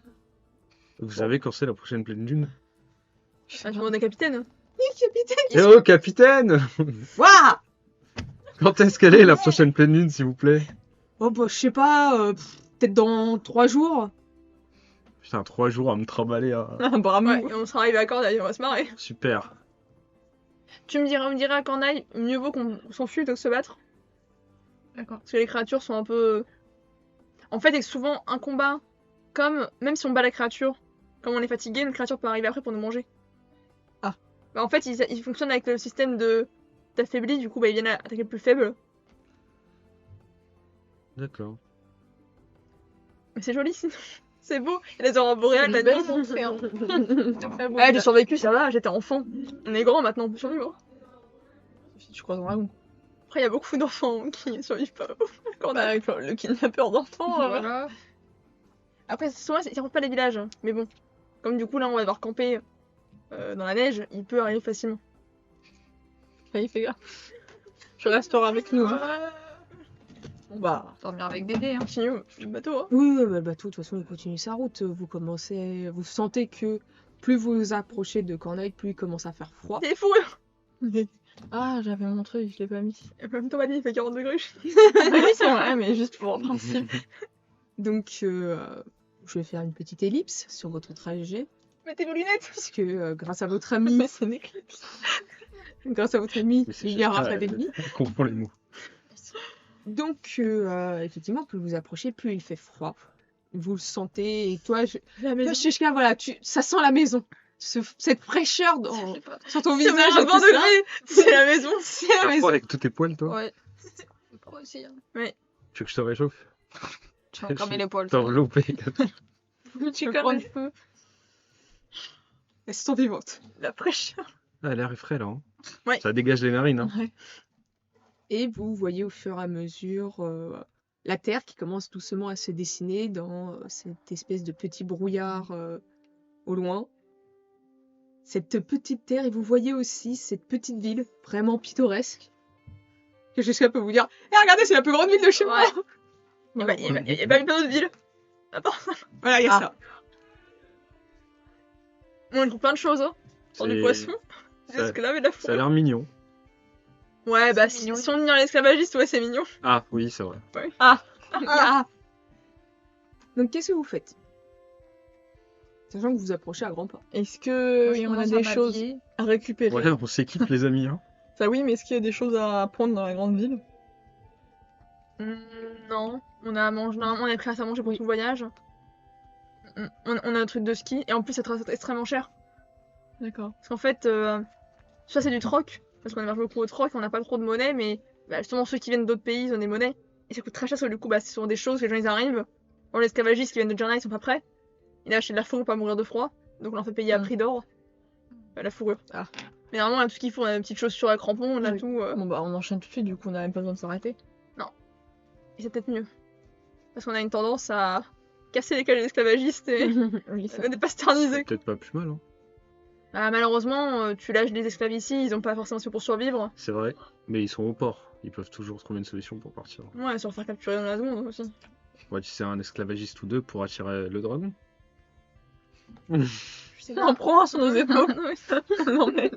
Vous savez quand c'est la prochaine pleine lune? Ah, tu demandes à capitaine. Eh oh, capitaine! Waouh. Quand est-ce qu'elle est la prochaine pleine lune, s'il vous plaît? Oh bah je sais pas, peut-être dans 3 jours. Putain, 3 jours à me trimballer. Hein. Un bras mou. Ouais, et on sera arrivé à Corneille, on va se marrer. Super. Tu me diras à Corneille, mieux vaut qu'on s'enfuit plutôt que se battre. D'accord. Parce que les créatures sont un peu. En fait, c'est que souvent, un combat, même si on bat la créature, comme on est fatigué, une créature peut arriver après pour nous manger. Ah. Bah, en fait, ils fonctionnent avec le système de t'affaiblis, du coup, bah, ils viennent attaquer le plus faible. D'accord. Mais c'est joli, sinon. C'est beau. Il y a les aurores boréales, la Belle nuit. rentrée, hein. Très beau. Ouais, j'ai survécu, ça va, j'étais enfant. On est grand maintenant, on peut survivre. Si tu crois dans la roue. Après, il y a beaucoup d'enfants qui survivent pas. Quand on a- Avec le kidnappeur d'enfants. Voilà. Après, souvent, ils rentrent pas les villages. hein. Mais bon, comme du coup, là, on va devoir camper dans la neige, il peut arriver facilement. Allez, fais gaffe. Tu resteras avec nous. Hein. Bon bah. Dormir avec Dédé. Hein. Continue, le bateau. Hein. Oui, oui, bah, le bateau, de toute façon, il continue sa route. Vous sentez que plus vous vous approchez de Corneuil, plus il commence à faire froid. Des fourrures. Ah, j'avais mon truc, je l'ai pas mis. Et en même temps, il fait 40 degrés. Oui, c'est vrai, mais juste pour le principe. Donc, je vais faire une petite ellipse sur votre trajet, Mettez vos lunettes. puisque grâce à votre ami, C'est une éclipse. grâce à votre ami, Mais c'est il y aura juste- pas d'ennemis. Je confonds les mots. Donc, effectivement, plus vous approchez, plus il fait froid. Vous le sentez, et toi, La toi, Shishka, voilà, ça sent la maison. Cette fraîcheur sur ton visage. à et 20 tout ça. degrés. C'est la maison. C'est la T'as maison. froid avec tous tes poils, toi Ouais. C'est pas aussi. Hein. Tu veux que je te réchauffe Tu vas cramer les poils. T'as enveloppé. Tu peux peux prendre le feu. Elles sont vivantes. La fraîcheur. Ah, l'air est frais, là. Hein. Ouais. Ça dégage les narines. Hein. Ouais. Et vous voyez au fur et à mesure la Terre qui commence doucement à se dessiner dans cette espèce de petit brouillard au loin. Cette petite terre, et vous voyez aussi cette petite ville vraiment pittoresque. Que je peut vous dire, eh, regardez, c'est la plus grande ville de chez moi. Ouais. Il y a pas une d'autres villes. À part ça. Voilà, il y a Ah. ça. On trouve plein de choses. Hein. Sur du C'est- poisson, des ça- esclaves et de la Ça a fourrure. l'air mignon. Ouais, bah C'est mignon. si on est dans l'esclavagiste, ouais, c'est mignon. Ah, oui, c'est vrai. Ah. Donc qu'est-ce que vous faites? Sachant que vous approchez à grands pas. Est-ce que Je on a commence des à choses m'habiller. à récupérer? Ouais, on s'équipe, les amis. Hein. Ça oui, mais est-ce qu'il y a des choses à prendre dans la grande ville? Non, on a mangé, normalement, on a pris assez à manger pour tout le voyage. On a un truc de ski, et en plus, c'est extrêmement cher. D'accord. Parce qu'en fait, ça c'est du troc, parce qu'on marche beaucoup au troc, on n'a pas trop de monnaie, mais bah, justement, ceux qui viennent d'autres pays, ils ont des monnaies. Et ça coûte très cher, parce que du coup, bah, c'est souvent des choses, les gens ils arrivent. Bon, les esclavagistes qui viennent de Djerna, ils sont pas prêts. Il a acheté de la fourrure pour pas mourir de froid, donc on leur fait payer à Mm. prix d'or. La fourrure. Ah. Mais normalement, on a tout ce qu'il faut, on a des petites chaussures à crampons, on a Oui. tout. Bon bah on enchaîne tout de suite, du coup on n'a même pas besoin de s'arrêter. Et c'est peut-être mieux. Parce qu'on a une tendance à casser les cages des esclavagistes et Oui, ça. à les pasterniser. C'est peut-être pas plus mal. Hein. Bah, malheureusement, tu lâches des esclaves ici, ils ont pas forcément ce pour survivre. C'est vrai. Mais ils sont au port. Ils peuvent toujours trouver une solution pour partir. Ouais, se faire capturer dans la seconde aussi. Ouais, tu sais, un esclavagiste ou deux pour attirer le dragon. Je sais On prend sur nos épaules. Ouais. Non mais.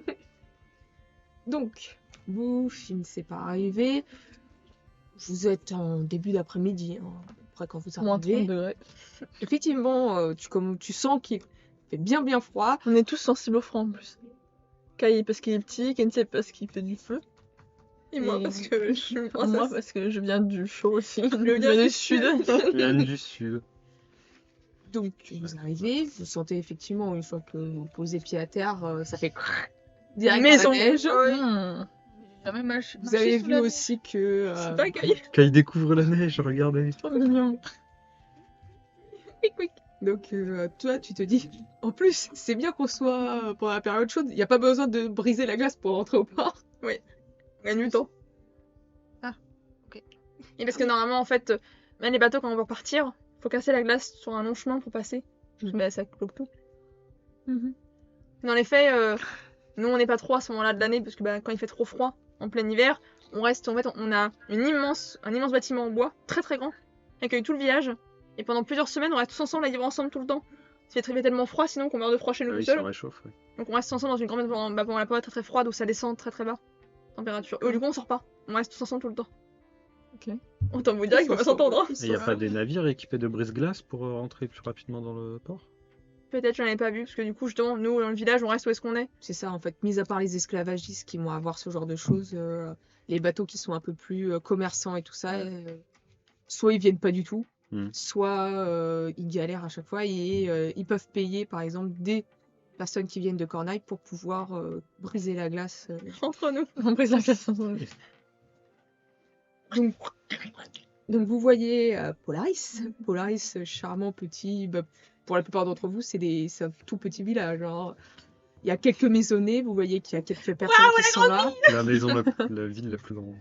Donc, vous finissez par arriver. Vous êtes en début d'après-midi, hein, après quand vous Moins 30 arrivez. degrés. Effectivement, tu sens qu'il fait bien froid. On est tous sensibles au froid en plus. Kai parce qu'il est petit, Kenzie parce qu'il fait du feu. Et moi, Et- parce que je suis une Moi princesse. parce que je viens du chaud aussi. Je viens viens du du sud. Yann du Sud. Donc, vous arrivez, vous sentez effectivement, une fois que vous posez pied à terre, ça fait direct Maison. dans la neige. Ouais. Hmm. J'ai jamais marché. Vous avez sous vu la aussi que... C'est pas Gaï. Quand il découvre la neige, regardez. Trop mignon. Donc, toi, tu te dis, en plus, c'est bien qu'on soit pendant la période chaude, il n'y a pas besoin de briser la glace pour rentrer au port. On gagne du temps. Ah, ok. Et parce que normalement, en fait, même les bateaux, quand on va partir, faut casser la glace sur un long chemin pour passer. Mais ça bloque tout. Dans les faits, nous, on n'est pas trop à ce moment-là de l'année, parce que bah, quand il fait trop froid, en plein hiver, on reste, en fait, on a un immense bâtiment en bois, très très grand, qui accueille tout le village. Et pendant plusieurs semaines, on reste tous ensemble à vivre ensemble tout le temps. Il fait tellement froid, sinon qu'on meurt de froid chez nous Ah tout oui, ça seuls. réchauffe. Ouais. Donc on reste ensemble dans une grande maison pendant la période très très froide où ça descend très très bas. Température. Du coup, on sort pas. On reste tous ensemble tout le temps. Ok. Autant vous dire qu'il faut pas s'entendre. hein. Il n'y a pas des navires équipés de brise-glace pour rentrer plus rapidement dans le port? Peut-être j'en ai pas vu, parce que du coup, justement, nous, dans le village, on reste où est-ce qu'on est. C'est ça, en fait, mis à part les esclavagistes qui vont avoir ce genre de choses, les bateaux qui sont un peu plus commerçants et tout ça, soit ils viennent pas du tout, Mm. soit ils galèrent à chaque fois et ils peuvent payer, par exemple, dès personnes qui viennent de Cornaille pour pouvoir briser la glace. Entre nous. On brise la glace. Donc vous voyez Polaris. Polaris, charmant petit. Pour la plupart d'entre vous, c'est un tout petit village. Hein. Il y a quelques maisonnées. Vous voyez qu'il y a quelques personnes qui sont là. La maison, la ville la plus grande.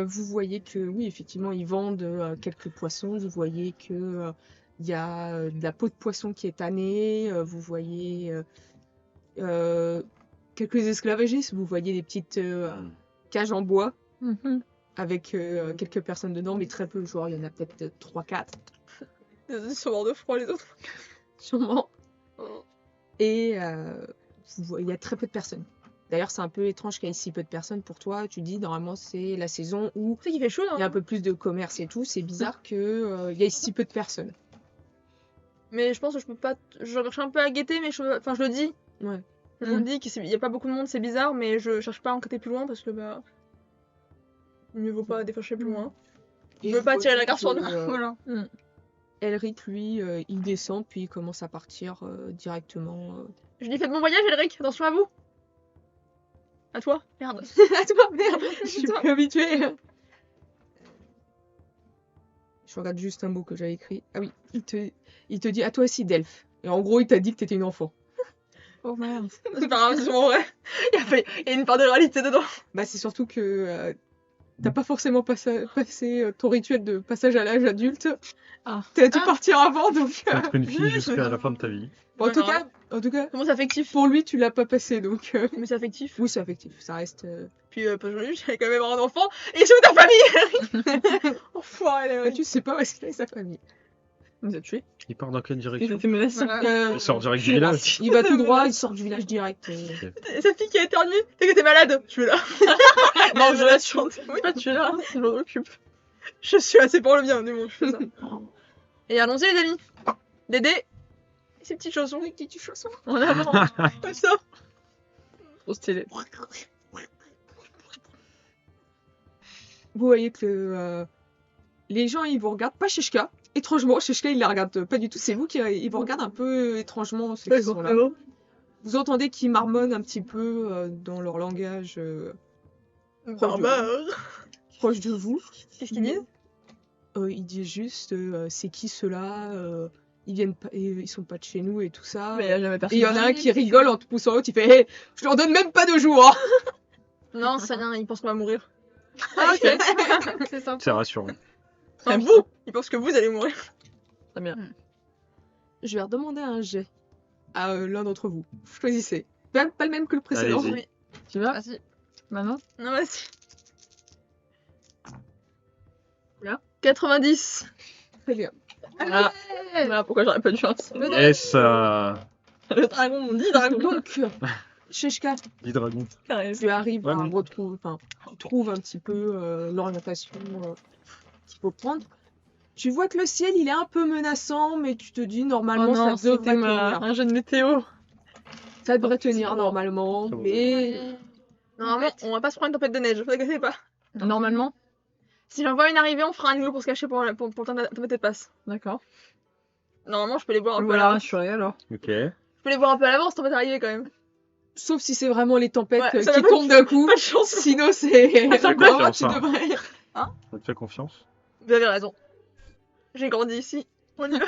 Vous voyez que oui, effectivement, ils vendent quelques poissons. Vous voyez que il y a de la peau de poisson qui est tannée. Vous voyez quelques esclavagistes. Vous voyez des petites cages en bois avec quelques personnes dedans, mais très peu. Genre, il y en a peut-être 3-4. Ils sont morts de froid, les autres. Sûrement. Et il y a très peu de personnes. D'ailleurs, c'est un peu étrange qu'il y ait si peu de personnes pour toi. Tu dis, normalement, c'est la saison où Tu sais qu'il fait chaud, il y a un non? peu plus de commerce et tout. C'est bizarre qu'il y ait si peu de personnes. Mais je pense que je peux pas. Je cherche un peu à guetter, mais enfin, je le dis. Ouais. Je vous le dis qu'il y a pas beaucoup de monde, c'est bizarre, mais je cherche pas à enquêter plus loin parce que bah. Il ne vaut pas des fois chercher plus loin. Et Je veux pas vous tirer la voyez garde sur que, nous. Voilà. Elric, lui, il descend, puis il commence à partir directement. Je dis faites bon voyage, Elric, attention à vous. À toi. Merde. À toi, merde, je suis plus habituée. Je regarde juste un mot que j'avais écrit. Ah oui, il te dit à toi aussi, Delphes. Et en gros, il t'a dit que t'étais une enfant. Oh merde. C'est pas grave, c'est sûrement vrai. Il y a une part de réalité dedans. Bah, c'est surtout que t'as pas forcément passé ton rituel de passage à l'âge adulte. Ah. T'as dû partir avant, donc. Être une fille jusqu'à la fin de ta vie. En tout cas, Comment c'est affectif? pour lui, tu l'as pas passé, donc. Mais c'est affectif. Oui, c'est affectif. Ça reste. Puis, pas joli, j'avais quand même un enfant. Et c'est où ta famille? Enfoiré, Bah, ouais. tu sais pas où est-ce qu'il a sa famille. Il nous a tués. Il part dans quelle Il direction? était menacé. Il sort direct du village. Il va tout droit, il sort du village direct. Et sa fille qui a éternué, c'est que t'es malade. Je suis là. Non, je la suis. Oui. Pas tu es là, je m'en occupe. Je suis assez pour le bien, du moins, je fais ça. Et allons-y, les amis. Dédé. Et ses petites chaussons. Oui, petites chaussons. On avance. Comme ça. Trop stylé. Vous voyez que les gens, ils vous regardent, pas Sheshka. Étrangement, Sheshka, il la regarde pas du tout. C'est vous qui ils vous regardent un peu étrangement, ceux qui sont là. Vous entendez qu'ils marmonnent un petit peu dans leur langage proche de vous. Qu'est-ce qu'ils disent? Ils disent juste, c'est qui ceux-là ils viennent pas, ils sont pas de chez nous et tout ça. Mais il y a jamais Et personne. il y en a un qui rigole en te poussant l'autre, il fait hey, je leur donne même pas 2 jours. Non, c'est rien, ils pensent qu'on va mourir. Ah, ok. C'est ça. C'est rassurant. Enfin, vous, ils pensent que vous allez mourir. Très bien. Je vais redemander un jet à l'un d'entre vous. Choisissez. Pas le même que le précédent. Allez-y. Oui. Tu vas Vas-y. maintenant? Non, vas-y. Là 90. Très bien. Ah. Voilà pourquoi j'aurais pas de chance. Yes, Le dragon, on dit dragon. Donc, Sheshka, dit dragon. tu arrives Ouais, à bon. retrouver, enfin, tu trouves un petit peu l'orientation qu'il faut prendre. Tu vois que le ciel, il est un peu menaçant, mais tu te dis normalement Oh non, ça devrait c'était tenir. un jeu de météo. Ça devrait tenir normalement, Ça va. mais Normalement, on va pas se prendre une tempête de neige, vous inquiétez pas. Normalement. Si j'en vois une arriver, on fera un igloo pour se cacher pour le temps de la tempête de passe. D'accord. Normalement, je peux les voir un peu à Voilà, l'avance. rassuré alors. Ok. Je peux les voir un peu à l'avance, tempête arriver quand même. sauf si c'est vraiment les tempêtes Ouais, ça qui va pas- tombent d'un coup. Pas de chance. Sinon, c'est Ça fait vraiment, confiance, tu hein. devrais. On te fait confiance. Vous avez raison. J'ai grandi ici. On y va.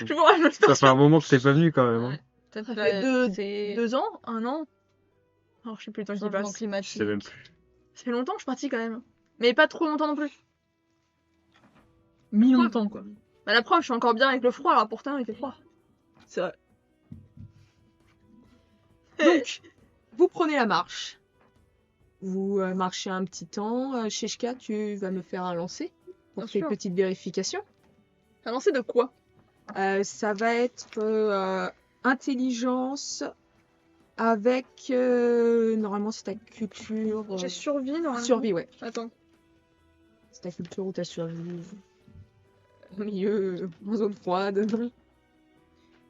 Je vous rappelle, Ça fait un moment que t'es pas venu quand même. Hein. Peut-être Ça fait c'est 2 ans, 1 an. Alors, je sais plus le temps qui changement passe. Je climatique. sais même plus. Ça fait longtemps que je suis partie quand même. Mais pas trop longtemps non plus. Mis longtemps quoi. Bah, la preuve, je suis encore bien avec le froid, alors pourtant il fait froid. C'est vrai. Donc, vous prenez la marche. Vous marchez un petit temps. Sheshka, tu vas me faire un lancer pour Bien tes sûr. petites vérifications. Un lancer de quoi? Ça va être intelligence avec... normalement, c'est ta culture... J'ai survie normalement. survie, ouais. Attends. C'est ta culture ou ta survie. Au milieu, en zone froide.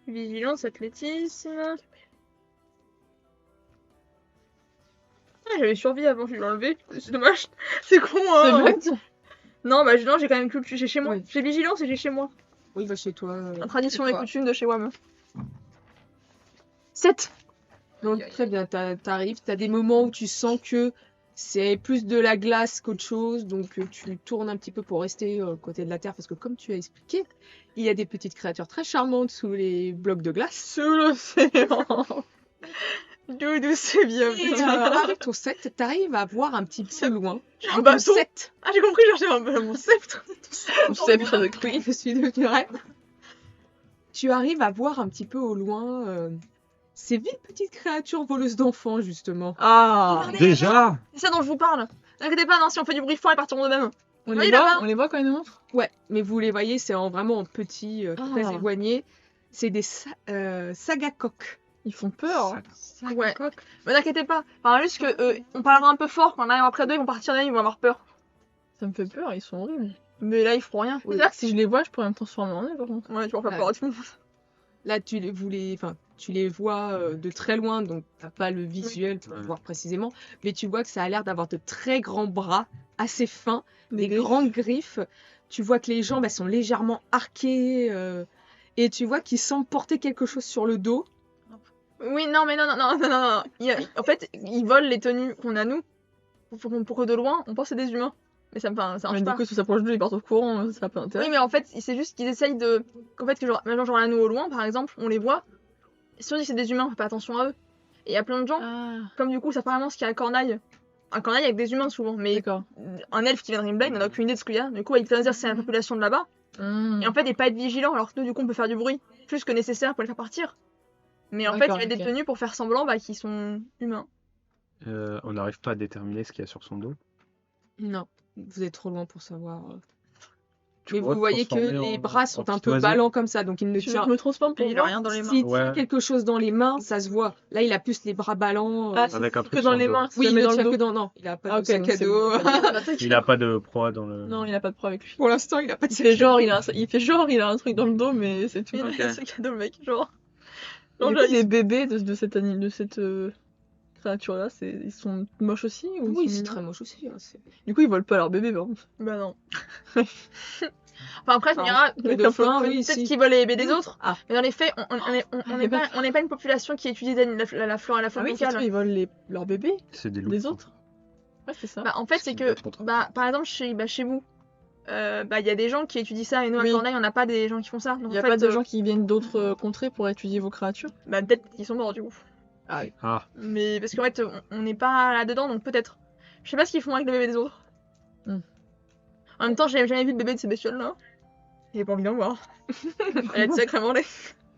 Vigilance, athlétisme. Ah, j'avais survie avant, je l'ai enlevé. C'est dommage. C'est con, C'est hein. bête. Non, bah non, j'ai quand même culture. J'ai chez moi. Oui. J'ai vigilance et j'ai chez moi. Oui, bah chez toi... La tradition chez et toi. coutume de chez WAM. 7. Donc très bien, t'arrives, t'as des moments où tu sens que c'est plus de la glace qu'autre chose, donc tu tournes un petit peu pour rester côté de la terre, parce que comme tu as expliqué, il y a des petites créatures très charmantes sous les blocs de glace. Sous l'océan. Doudou, c'est bien. Et avec ton 7, t'arrives à voir un petit peu loin. Un bateau. 7. Ah, j'ai compris, chercher mon sceptre. On sait pas de Queen. Je suis devenue reine. Tu arrives à voir un petit peu au loin ces vides petites créatures voleuses d'enfants, justement. Ah. Déjà? C'est ça dont je vous parle. N'inquiétez pas, non, si on fait du bruit fort, elles partiront de même. On Oui, les là-bas. voit quand ils nous montrent. Ouais, mais vous les voyez, c'est vraiment en petit, très Ah. éloigné. C'est des sagacoques. Ils font peur. Ouais. Mais n'inquiétez pas. Enfin, juste que on parlera un peu fort quand on arrivera près d'eux, ils vont partir d'eux, ils vont avoir peur. Ça me fait peur, ils sont horribles. Mais là, ils feront rien. C'est-à-dire que si je les vois, je pourrais me transformer en eux par contre. Ouais, tu vas faire Ouais. peur à tout le monde. Là, tu les vois de très loin, donc t'as pas le visuel pour Ouais. voir précisément, mais tu vois que ça a l'air d'avoir de très grands bras, assez fins, des griffes. grandes griffes. Tu vois que les jambes, elles sont légèrement arquées, et tu vois qu'ils semblent porter quelque chose sur le dos. Oui, non, mais non. En fait, ils volent les tenues qu'on a nous. Pour que de loin, on pense que c'est des humains. Mais ça Mais marche du pas. coup, si ça s'approche d'eux, ils partent au courant, ça n'a pas d'intérêt. Oui, mais en fait, c'est juste qu'ils essayent de. Qu'en fait, que genre, même genre là, nous au loin, par exemple, on les voit. Si on dit que c'est des humains, on fait pas attention à eux. Et il y a plein de gens, Ah, comme du coup, ça apparemment ce qu'il y a à Cornaille. Un Cornaille avec des humains souvent, mais d'accord. un elfe qui vient de Rimblade, il n'a aucune idée de ce qu'il y a. Du coup, il peut dire c'est la population de là-bas. Et en fait, et pas être vigilant, alors que nous, du coup, on peut faire du bruit plus que nécessaire pour les faire partir. Mais en fait, D'accord, il met des ok. tenues pour faire semblant qu'ils sont humains. On n'arrive pas à déterminer ce qu'il y a sur son dos. Non, vous êtes trop loin pour savoir. Tu Mais pourrais vous te voyez que transformer les en- bras en sont un petit peu oiseau. ballants comme ça, donc il ne Tu veux tient. que je me transforme pour Il a voir rien dans les mains. S'il Ouais. tient quelque chose dans les mains, ça se voit. Là, il a plus les bras ballants. Ah, Avec un c'est truc que sur dans le les dos. mains, oui, ça il met ne dans tient le que dos. dans. Non, il a pas Ah, de ok, sac donc à c'est dos. bon. Il a pas de proie dans le. Non, il a pas de pro avec lui. Pour l'instant, il a pas de Il sac fait à genre, dos. il fait genre, il a un truc dans le dos, mais c'est tout. Il Ok. a ce cadeau, le mec, genre. Et Genre, du genre, coup, les bébés de cette créature-là, ils sont moches aussi ou ils Oui, sont c'est mignons très moche aussi. hein, Du coup, ils volent pas leur bébé, par contre. Bah non. Enfin, après, je me Ah, dirais, le dauphin, oui, peut-être si. qu'ils volent les bébés des autres. Ah. Mais dans les faits, on n'est pas une population qui étudie la flore et la Ah faune oui, c'est locale. sûr, ils volent leurs bébés C'est des loups. des autres. Ouais, c'est ça. Bah, en fait, Parce c'est qu'ils que, doivent contre- par exemple, chez vous, il y a des gens qui étudient ça, et nous, Oui. à Corneille, on n'a pas des gens qui font ça. Donc, Il y a en fait, pas de gens qui viennent d'autres contrées pour étudier vos créatures. bah, peut-être qu'ils sont morts, du coup. Ah, Mais parce qu'en fait, on n'est pas là-dedans, donc peut-être. Je sais pas ce qu'ils font avec les bébés des autres. Hmm. En même temps, j'ai jamais vu de bébé de ces bestioles-là. J'ai pas envie d'en voir. Elle est sacrément laide.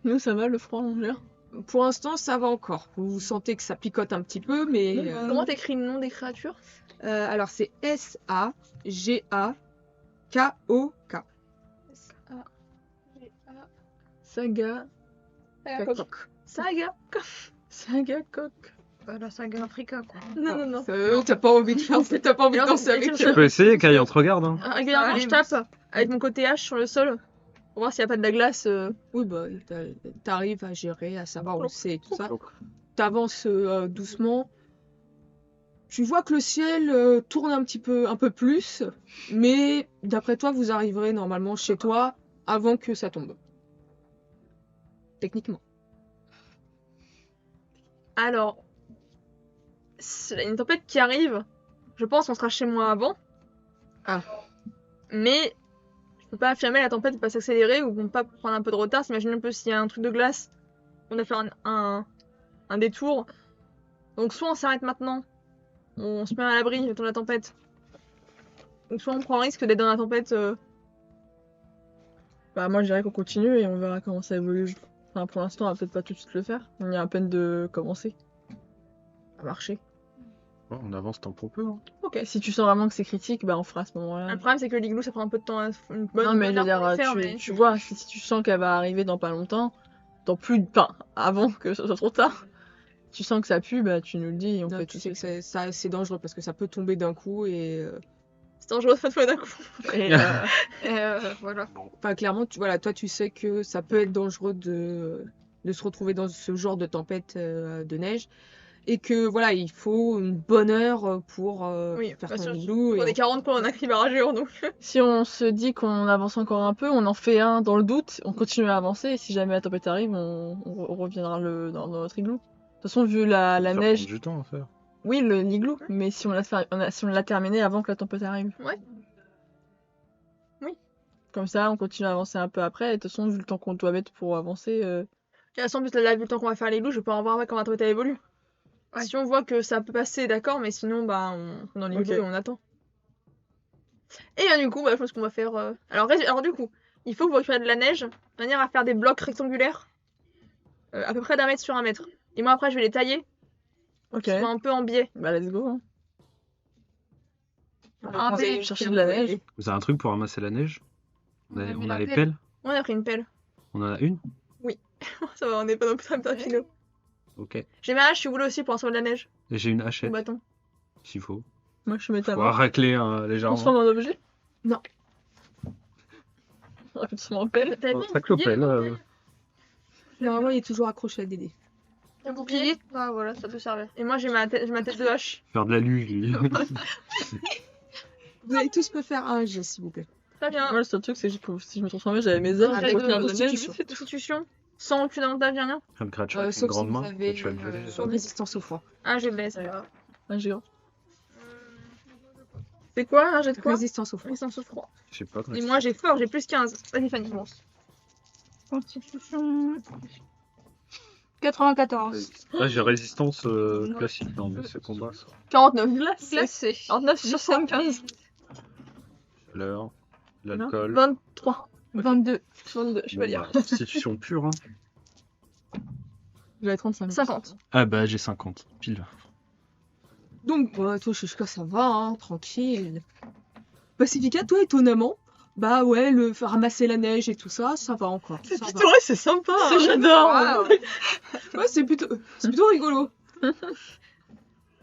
Nous, ça va, le froid, on gère. Pour l'instant, ça va encore. Vous sentez que ça picote un petit peu, mais. Comment t'écris le nom des créatures? Alors, c'est S-A-G-A-K-O-K. Saga. Saga. Saga coq. La saga Africa, quoi. Non. T'as pas envie de faire ça, t'as pas envie de Alors, danser avec tu tu eux. peux essayer, Kai, on te regarde. Hein. Régulièrement, allez, je tape avec mon côté H sur le sol pour voir s'il n'y a pas de la glace. Oui, bah, t'arrives à gérer, à savoir où c'est et tout ça. Donc, T'avances doucement. Tu vois que le ciel tourne un peu plus, mais d'après toi, vous arriverez normalement chez toi avant que ça tombe. Techniquement. Alors, c'est une tempête qui arrive. Je pense qu'on sera chez moi avant. Ah. Mais je peux pas affirmer la tempête va s'accélérer ou vont pas prendre un peu de retard. S'imagine un peu s'il y a un truc de glace, on a fait un détour. Donc soit on s'arrête maintenant, on se met à l'abri le temps de la tempête. Ou soit on prend le risque d'être dans la tempête. Bah, moi, je dirais qu'on continue et on verra comment ça évolue. Enfin, pour l'instant, on va peut-être pas tout de suite le faire. On y a à peine de commencer à marcher. bon, on avance tant qu'on peut. Hein. Ok. Si tu sens vraiment que c'est critique, bah, on fera à ce moment-là. Le problème c'est que l'igloo ça prend un peu de temps, une bonne Non, mais je veux bonne heure pour le dire, faire, mais- tu vois, si tu sens qu'elle va arriver dans pas longtemps, enfin, avant que ce soit trop tard, tu sens que ça pue, bah, tu nous le dis et on Non, fait tu tout sais de que suite. c'est dangereux parce que ça peut tomber d'un coup et C'est dangereux de faire tout d'un coup. Et, Voilà. enfin clairement toi tu sais que ça peut être dangereux de se retrouver dans ce genre de tempête de neige et que voilà, il faut une bonne heure pour Oui, faire bien ton sûr. igloo. On est 40 quand on a écrit barrage géant, donc. Si on se dit qu'on avance encore un peu, on en fait un dans le doute, on continue à avancer, et si jamais la tempête arrive, on reviendra dans notre igloo. De toute façon, vu la Ça neige, prend du temps à faire. oui, l'igloo, mais si si on l'a terminé avant que la tempête arrive. Ouais. Oui. Comme ça, on continue à avancer un peu après, et de toute façon, vu le temps qu'on doit mettre pour avancer, Et de toute façon, en plus, là, vu le temps qu'on va faire les loups, je peux en voir ouais, comment la tempête elle évolue. Ouais. Si on voit que ça peut passer, d'accord, mais sinon, bah, on est dans les Ok. loups et on attend. Et du coup, bah, je pense qu'on va faire. Alors, du coup, il faut que vous récupériez de la neige, de manière à faire des blocs rectangulaires, à peu près d'1 mètre sur 1 mètre. Et moi, après, je vais les tailler, ok, qu'ils soient un peu en biais. bah let's go. Hein. Ah, Vous mais allez chercher de la neige. Vous avez un truc pour ramasser la neige? On avait On la a les pelle. pelles? On a pris une pelle. On en a une? Ça va, on n'est pas non plus très finaux. Ok. J'ai ma hache, si vous voulez aussi, pour recevoir de la neige. Et j'ai une Au hachette, bâton. s'il faut. Moi, je mets ta Faut main. racler légèrement. Transforme en objet? Non. On aurait pu transformer en pelle. T'avais Oh, pas un sac le bouclier, pelle, non Normalement, il est toujours accroché à Dédé. Un bouclier. Ah, voilà, ça peut servir. Et moi, j'ai ma tête de hache. faire de la luge, lui. Vous allez tous me faire un jet, s'il vous plaît. Très bien. Moi, le seul truc, c'est que si je me transformais, j'avais mes ailes, Avec pour retenir de la neige. constitution. c'est tout. Constitution. Sans aucun avantage, rien. Une créature avec une Sauf si grande vous main. avez Tu vas le violer. une résistance au froid. Ah, je l'ai, ça Ouais. va. Un géant. C'est quoi, un jet de quoi Résistance au froid. Résistance au froid. Je sais pas. Et moi, j'ai fort, j'ai plus 15. Vas-y, Fanny, commence. Constitution. 94. Ah, j'ai résistance classique dans ces combats, ça. 49. Glacé. 49 sur 75. Chaleur, l'alcool. 23. 22. 62, je vais pas dire. Constitution pure, hein. J'avais 35. 50. Ah bah j'ai 50, pile. Donc, toi, Shishka, ça va, hein, tranquille. Pacifica, toi, étonnamment, bah ouais, le faire ramasser la neige et tout ça, ça va encore. Ça va. Putain, ouais, c'est sympa. hein. J'adore. Ah, ouais, c'est plutôt rigolo.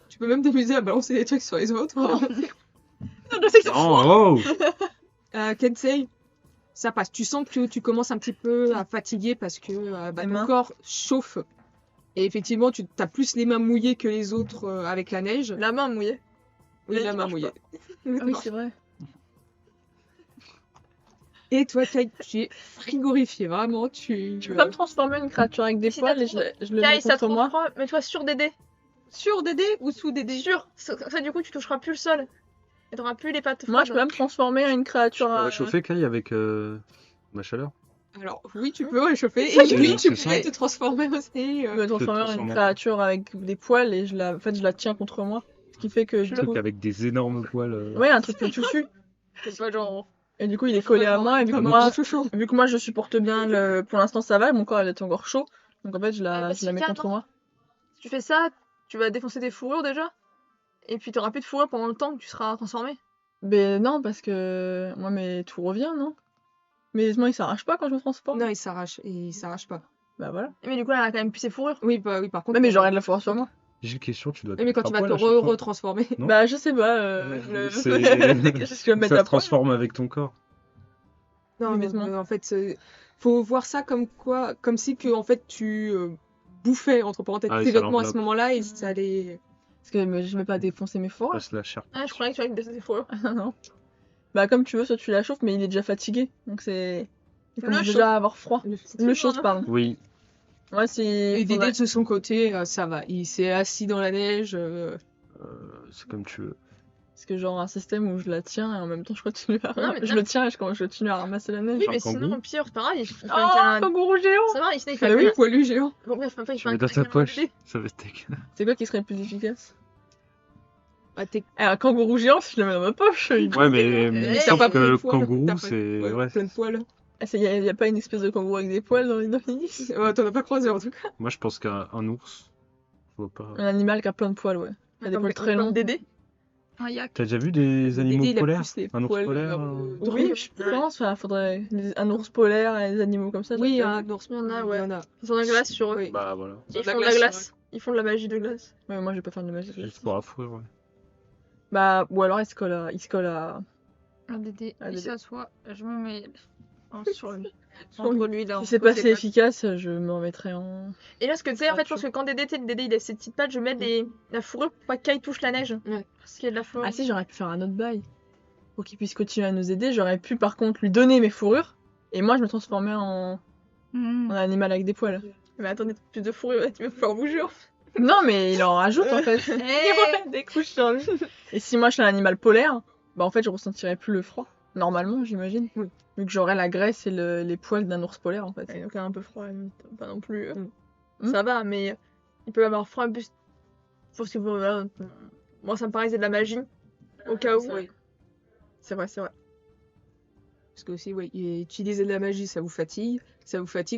Tu peux même t'amuser à balancer des trucs sur les autres. Je sais que c'est froid. Oh, Kensei, ça passe. Tu sens que tu commences un petit peu à fatiguer parce que Les ton mains. corps chauffe. Et effectivement, tu as plus les mains mouillées que les autres avec la neige. La main mouillée. Oui, Mais la tu main marches mouillée. Ah oui, c'est vrai. Et toi, Kai, tu es frigorifié, vraiment. Tu Tu peux pas me transformer en une créature avec des Si poils t'as et je le Kai, mets ça contre te moi. froid, mets-toi sur Dédé. sur Dédé ou sous Dédé? Sûr. Ça, du coup, tu toucheras plus le sol. Et t'auras plus les pattes Moi, froides. je peux pas me transformer en une tu créature. peux réchauffer Kai avec ma chaleur. Alors, oui, tu peux réchauffer. Ça, Et j'ai oui, vu, tu c'est pourrais ça. te transformer aussi. Je peux me transformer en transformer une en- créature avec des poils et en fait, je la tiens contre moi. Ce qui fait que Je je. Un truc avec des énormes poils. Ouais, un truc touffu. C'est pas genre. Et du coup, il est collé à moi et vu que Comme un moi, gros chouchou. vu que moi je supporte bien pour l'instant ça va, mon corps il est encore chaud. Donc en fait, je la mets Pacifica, contre moi. Si tu fais ça, tu vas défoncer tes fourrures déjà. Et puis t'auras plus de fourrure pendant le temps que tu seras transformé. Mais non, parce que moi, mais tout revient, non? Mes vêtements ils s'arrachent pas quand je me transforme. Non, il s'arrache. Et il s'arrache pas. Bah voilà. Mais du coup, elle a quand même plus ses fourrures. Oui, bah, oui, par contre. Ouais, mais j'aurai de la fourrure sur moi. J'ai une question, tu dois te Oui, mais quand mettre tu à vas te poil à chaque fois. retransformer. Non. Bah je sais pas. C'est- Qu'est-ce que je vais me mettre Ça à se poil? transforme avec ton corps. Non, Les donc, vêtements. en fait, faut voir ça comme quoi, comme si que en fait tu bouffais entre parenthèses Ah oui, tes ça vêtements à ce l'enveloppe. moment-là et ça allait. Parce que je vais pas défoncer mes fourrures. Passe la chair. Ah, je croyais que tu avais des fourrures. Non. Bah comme tu veux, soit tu la chauffes, mais il est déjà fatigué. Donc c'est. Il Le commence chauffe. déjà à avoir froid. Le Le chose, pardon. Oui. Ouais, c'est. Et faudrait- Dédé de son côté, ça va. Il s'est assis dans la neige. C'est comme tu veux. Parce que genre un système où je la tiens et en même temps je continue à. Non, mais je le tiens et je continue à ramasser la neige. Oui, un mais kangourou. sinon, au pire, c'est pareil. Il fait Oh, un kangourou géant! Ça va, sinon, il fait Ah oui, un poilu géant. Bon, bref, après, il Tu fait un mets dans ta câlin poche. bébé. Ça va être tech. C'est quoi qui serait le plus efficace? Ah, t'es Eh, un kangourou géant, si je le mets dans ma poche, il... Ouais, mais Eh, sauf t'as pas que plein de le poils, kangourou, t'as pas- c'est. ouais, Ouais. plein de poils. y a pas une espèce de kangourou avec des poils dans les nids? T'en as pas croisé en tout cas. Moi, je pense qu'un ours. Je vois pas. Un animal qui a plein de poils, ouais. Il a des poils très longs. Dédé. Un yak. T'as déjà vu des animaux Dédé, il a polaires? plus les Un ours poils, polaire Oui, je pense, enfin, faudrait un ours polaire et des animaux comme ça. Oui, peut-être. un ours. Il y en a, ouais. Il y en a. Ils ont de la glace sur eux. Oui. Bah voilà. Ils de la font de la glace, glace. Ils font de la magie de glace. Ouais, moi je vais pas faire de magie. Juste pour la fourrure, ouais. Bah, ou alors il se colle à... Un Dédé. Un Il Dédé. s'assoit. Je me mets sur lui. Entre lui, là. Si c'est pas assez efficace, je me remettrai en. Et là, ce que tu sais, en fait, je pense que quand Dédé il laisse ses petites pattes, je vais mettre la fourrure pour pas qu'il touche la neige. Ouais. Parce qu'il y a de la fourrure. Ah si, j'aurais pu faire un autre bail. Pour qu'il puisse continuer à nous aider, j'aurais pu par contre lui donner mes fourrures. Et moi, je me transformais en animal avec des poils. Mais attendez, plus de fourrure, tu vas pouvoir bouger. Non, mais il en rajoute en fait. Eh. Des couches sur lui. Et si moi je suis un animal polaire, bah en fait je ressentirais plus le froid. Normalement, j'imagine. Oui. Vu que j'aurais la graisse et les poils d'un ours polaire en fait. Ouais, donc là, un peu froid, pas non plus. Mm. Ça va, mais il peut avoir froid en plus. Parce que moi, ça me paraît que c'est de la magie. Au cas où. Oui. C'est vrai, c'est vrai. Parce que aussi, utiliser de la magie, ça vous fatigue,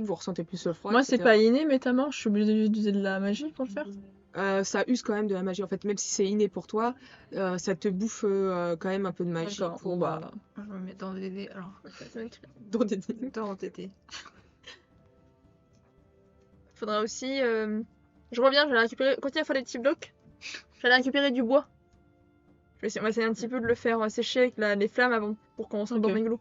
vous ressentez plus le froid. Moi, c'est etc. pas inné, mais ta mort, je suis obligée d'utiliser de la magie pour le faire. Ça use quand même de la magie. En fait, même si c'est inné pour toi, ça te bouffe quand même un peu de magie. D'accord. Pour, Bon, bah. Je me mets dans Dédé. Alors, dans des... dans Dédé. Faudra aussi. Je reviens, j'allais récupérer. Quand il va faire les petits blocs, j'allais récupérer du bois. On va essayer un petit peu de le faire sécher avec les flammes avant pour qu'on s'endorme Ok. avec l'eau.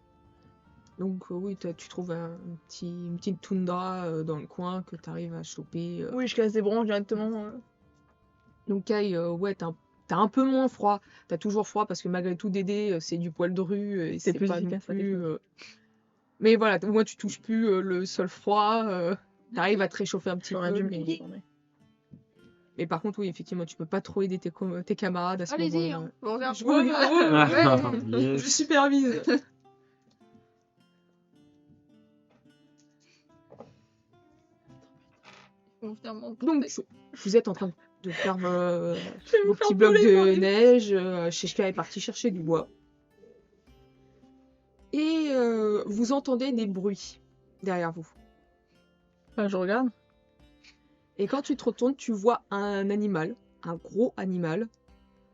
Donc oui, tu trouves une petite toundra dans le coin que tu arrives à choper. Oui, je casse des branches directement. Donc Kai, ouais, t'as un peu moins froid. T'as toujours froid parce que malgré tout, Dédé, c'est du poil de rue. Et C'est c'est plus pas non efficace, plus, Mais voilà, au moins tu touches plus le sol froid. T'arrives à te réchauffer un petit J'aurais peu. dû me Mais... transformer. mais par contre, oui, effectivement, tu peux pas trop aider tes camarades à ce Allez-y, moment-là. hein. Bon, regarde. Je vois, Yes. je supervise. Donc, vous êtes en train de faire vos petits blocs de neige. Shishka est parti chercher du bois. Et vous entendez des bruits derrière vous. Enfin, je regarde. Et quand tu te retournes, tu vois un animal, un gros animal,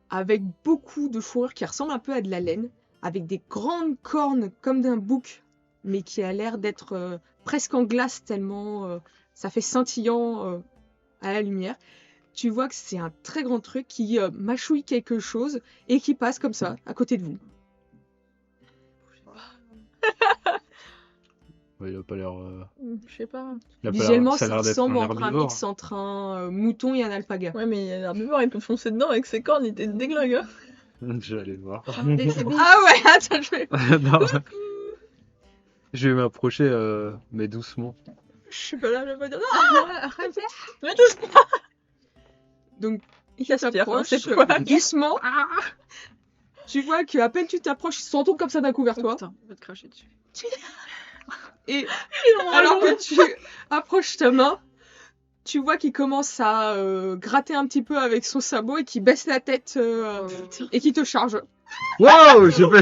avec beaucoup de fourrure qui ressemble un peu à de la laine, avec des grandes cornes comme d'un bouc, mais qui a l'air d'être presque en glace tellement ça fait scintillant à la lumière. Tu vois que c'est un très grand truc qui mâchouille quelque chose et qui passe comme ça, à côté de vous. Ouais, il a pas l'air. Je sais pas. Il a pas Visuellement, l'air- ça a ça l'air d'être ressemble un entre un herbivore. mix entre un mouton et un alpaga. Ouais, mais l'herbivore, il peut foncer dedans avec ses cornes, il était déglingue. Hein. Je vais aller voir. Ah ouais, attends, je vais... Non. Je vais m'approcher, mais doucement. Je suis pas là, je vais pas dire. Mais doucement. Donc, Il tu aspire, hein, t'approches c'est quoi doucement. Tu vois qu'à peine tu t'approches, il se retourne comme ça d'un coup vers toi. Putain, je vais te cracher dessus. Et alors que tu approches ta main, tu vois qu'il commence à gratter un petit peu avec son sabot et qu'il baisse la tête et qu'il te charge. Waouh, j'ai pas.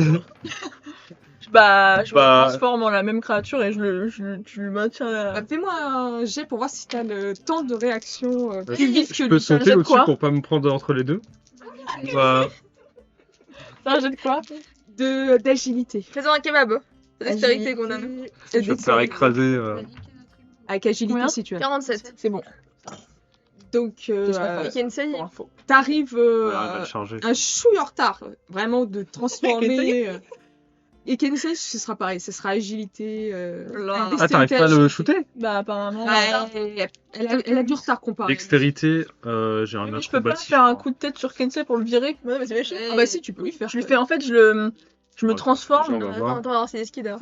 Bah, je Bah. me transforme en la même créature et tu le maintiens là. Bah, fais-moi un jet pour voir si t'as le temps de réaction Je plus vite que je lui. peux jet sauter de au-dessus quoi pour pas me prendre entre les deux. Bah, C'est un jet de quoi D'agilité. Fais-en un kebab. C'est dextérité qu'on a. nous. je vais me faire écraser. Avec agilité Combien si tu as. 47. C'est bon. Donc, Et Kensei, pour info. T'arrives Voilà, elle va le charger. un chouille en retard, vraiment de transformer. Et Kensei, ce sera pareil, ce sera agilité. Ah, t'arrives pas à le shooter? Bah, apparemment. Ouais, elle a du retard comparé. Dextérité, j'ai un Mais je peux pas acrobatie. faire un coup de tête sur Kensei pour le virer. Ouais, mais c'est méchant. Ah bah si, tu peux lui faire. Je lui fais, en fait, je me transforme. On va Attends, voir. alors c'est des skis d'abord.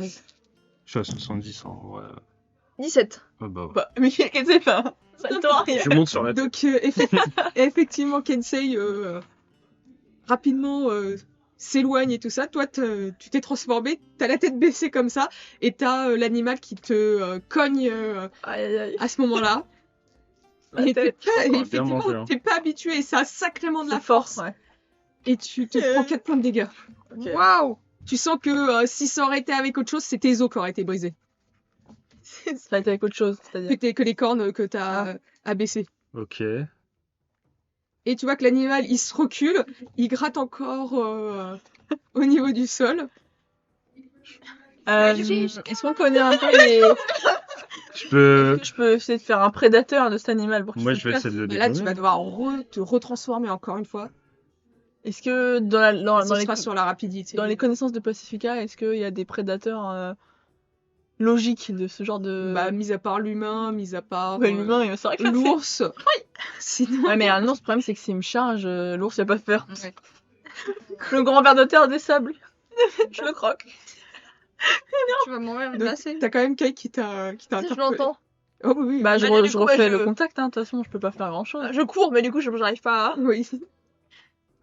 Je suis à 70 en ouais. 17. Ah bah ouais. Bah, mais Kensei fait un salto arrière. Je monte sur la tête. Donc, effectivement, Kensei rapidement s'éloigne et tout ça. Toi, tu t'es transformé, t'as la tête baissée comme ça, et t'as l'animal qui te cogne Aïe, aïe, aïe. à ce moment-là. La Et tête. bien effectivement, mangé, hein. t'es pas habitué et ça a sacrément de la La force. force, ouais. Et tu te prends 4 points de dégâts. Ok. Waouh! Tu sens que si ça aurait été avec autre chose, c'est tes os qui auraient été brisés. Ça a été avec autre chose, c'est-à-dire. Que les cornes que t'as abaissées. Ok. Et tu vois que l'animal, il se recule, il gratte encore au niveau du sol. Est-ce qu'on connaît un peu les. Je peux. Je peux essayer de faire un prédateur de cet animal pour qu'il Moi, se je vais casse. essayer de le Là, tu dégommer. vas devoir te retransformer encore une fois. Est-ce que dans Ce les sera sur la rapidité. connaissances de Pacifica, est-ce qu'il y a des prédateurs logique de ce genre de. Bah, mis à part l'humain, mis à part Ouais, l'humain, c'est vrai que ça fait- l'ours. Sinon, Ouais, mais un ours, le problème, c'est que s'il me charge, l'ours, il va pas faire. Le grand ver de terre des sables. Je le croque. Tu vas mourir donc, glacé. t'as quand même Kay qui t'a Si je interpellé. l'entends. Oh oui, oui. Bah, du je coup, refais je- le contact, hein. De toute façon, je peux pas faire grand chose. Je cours, mais du coup, j'arrive pas à. Oui.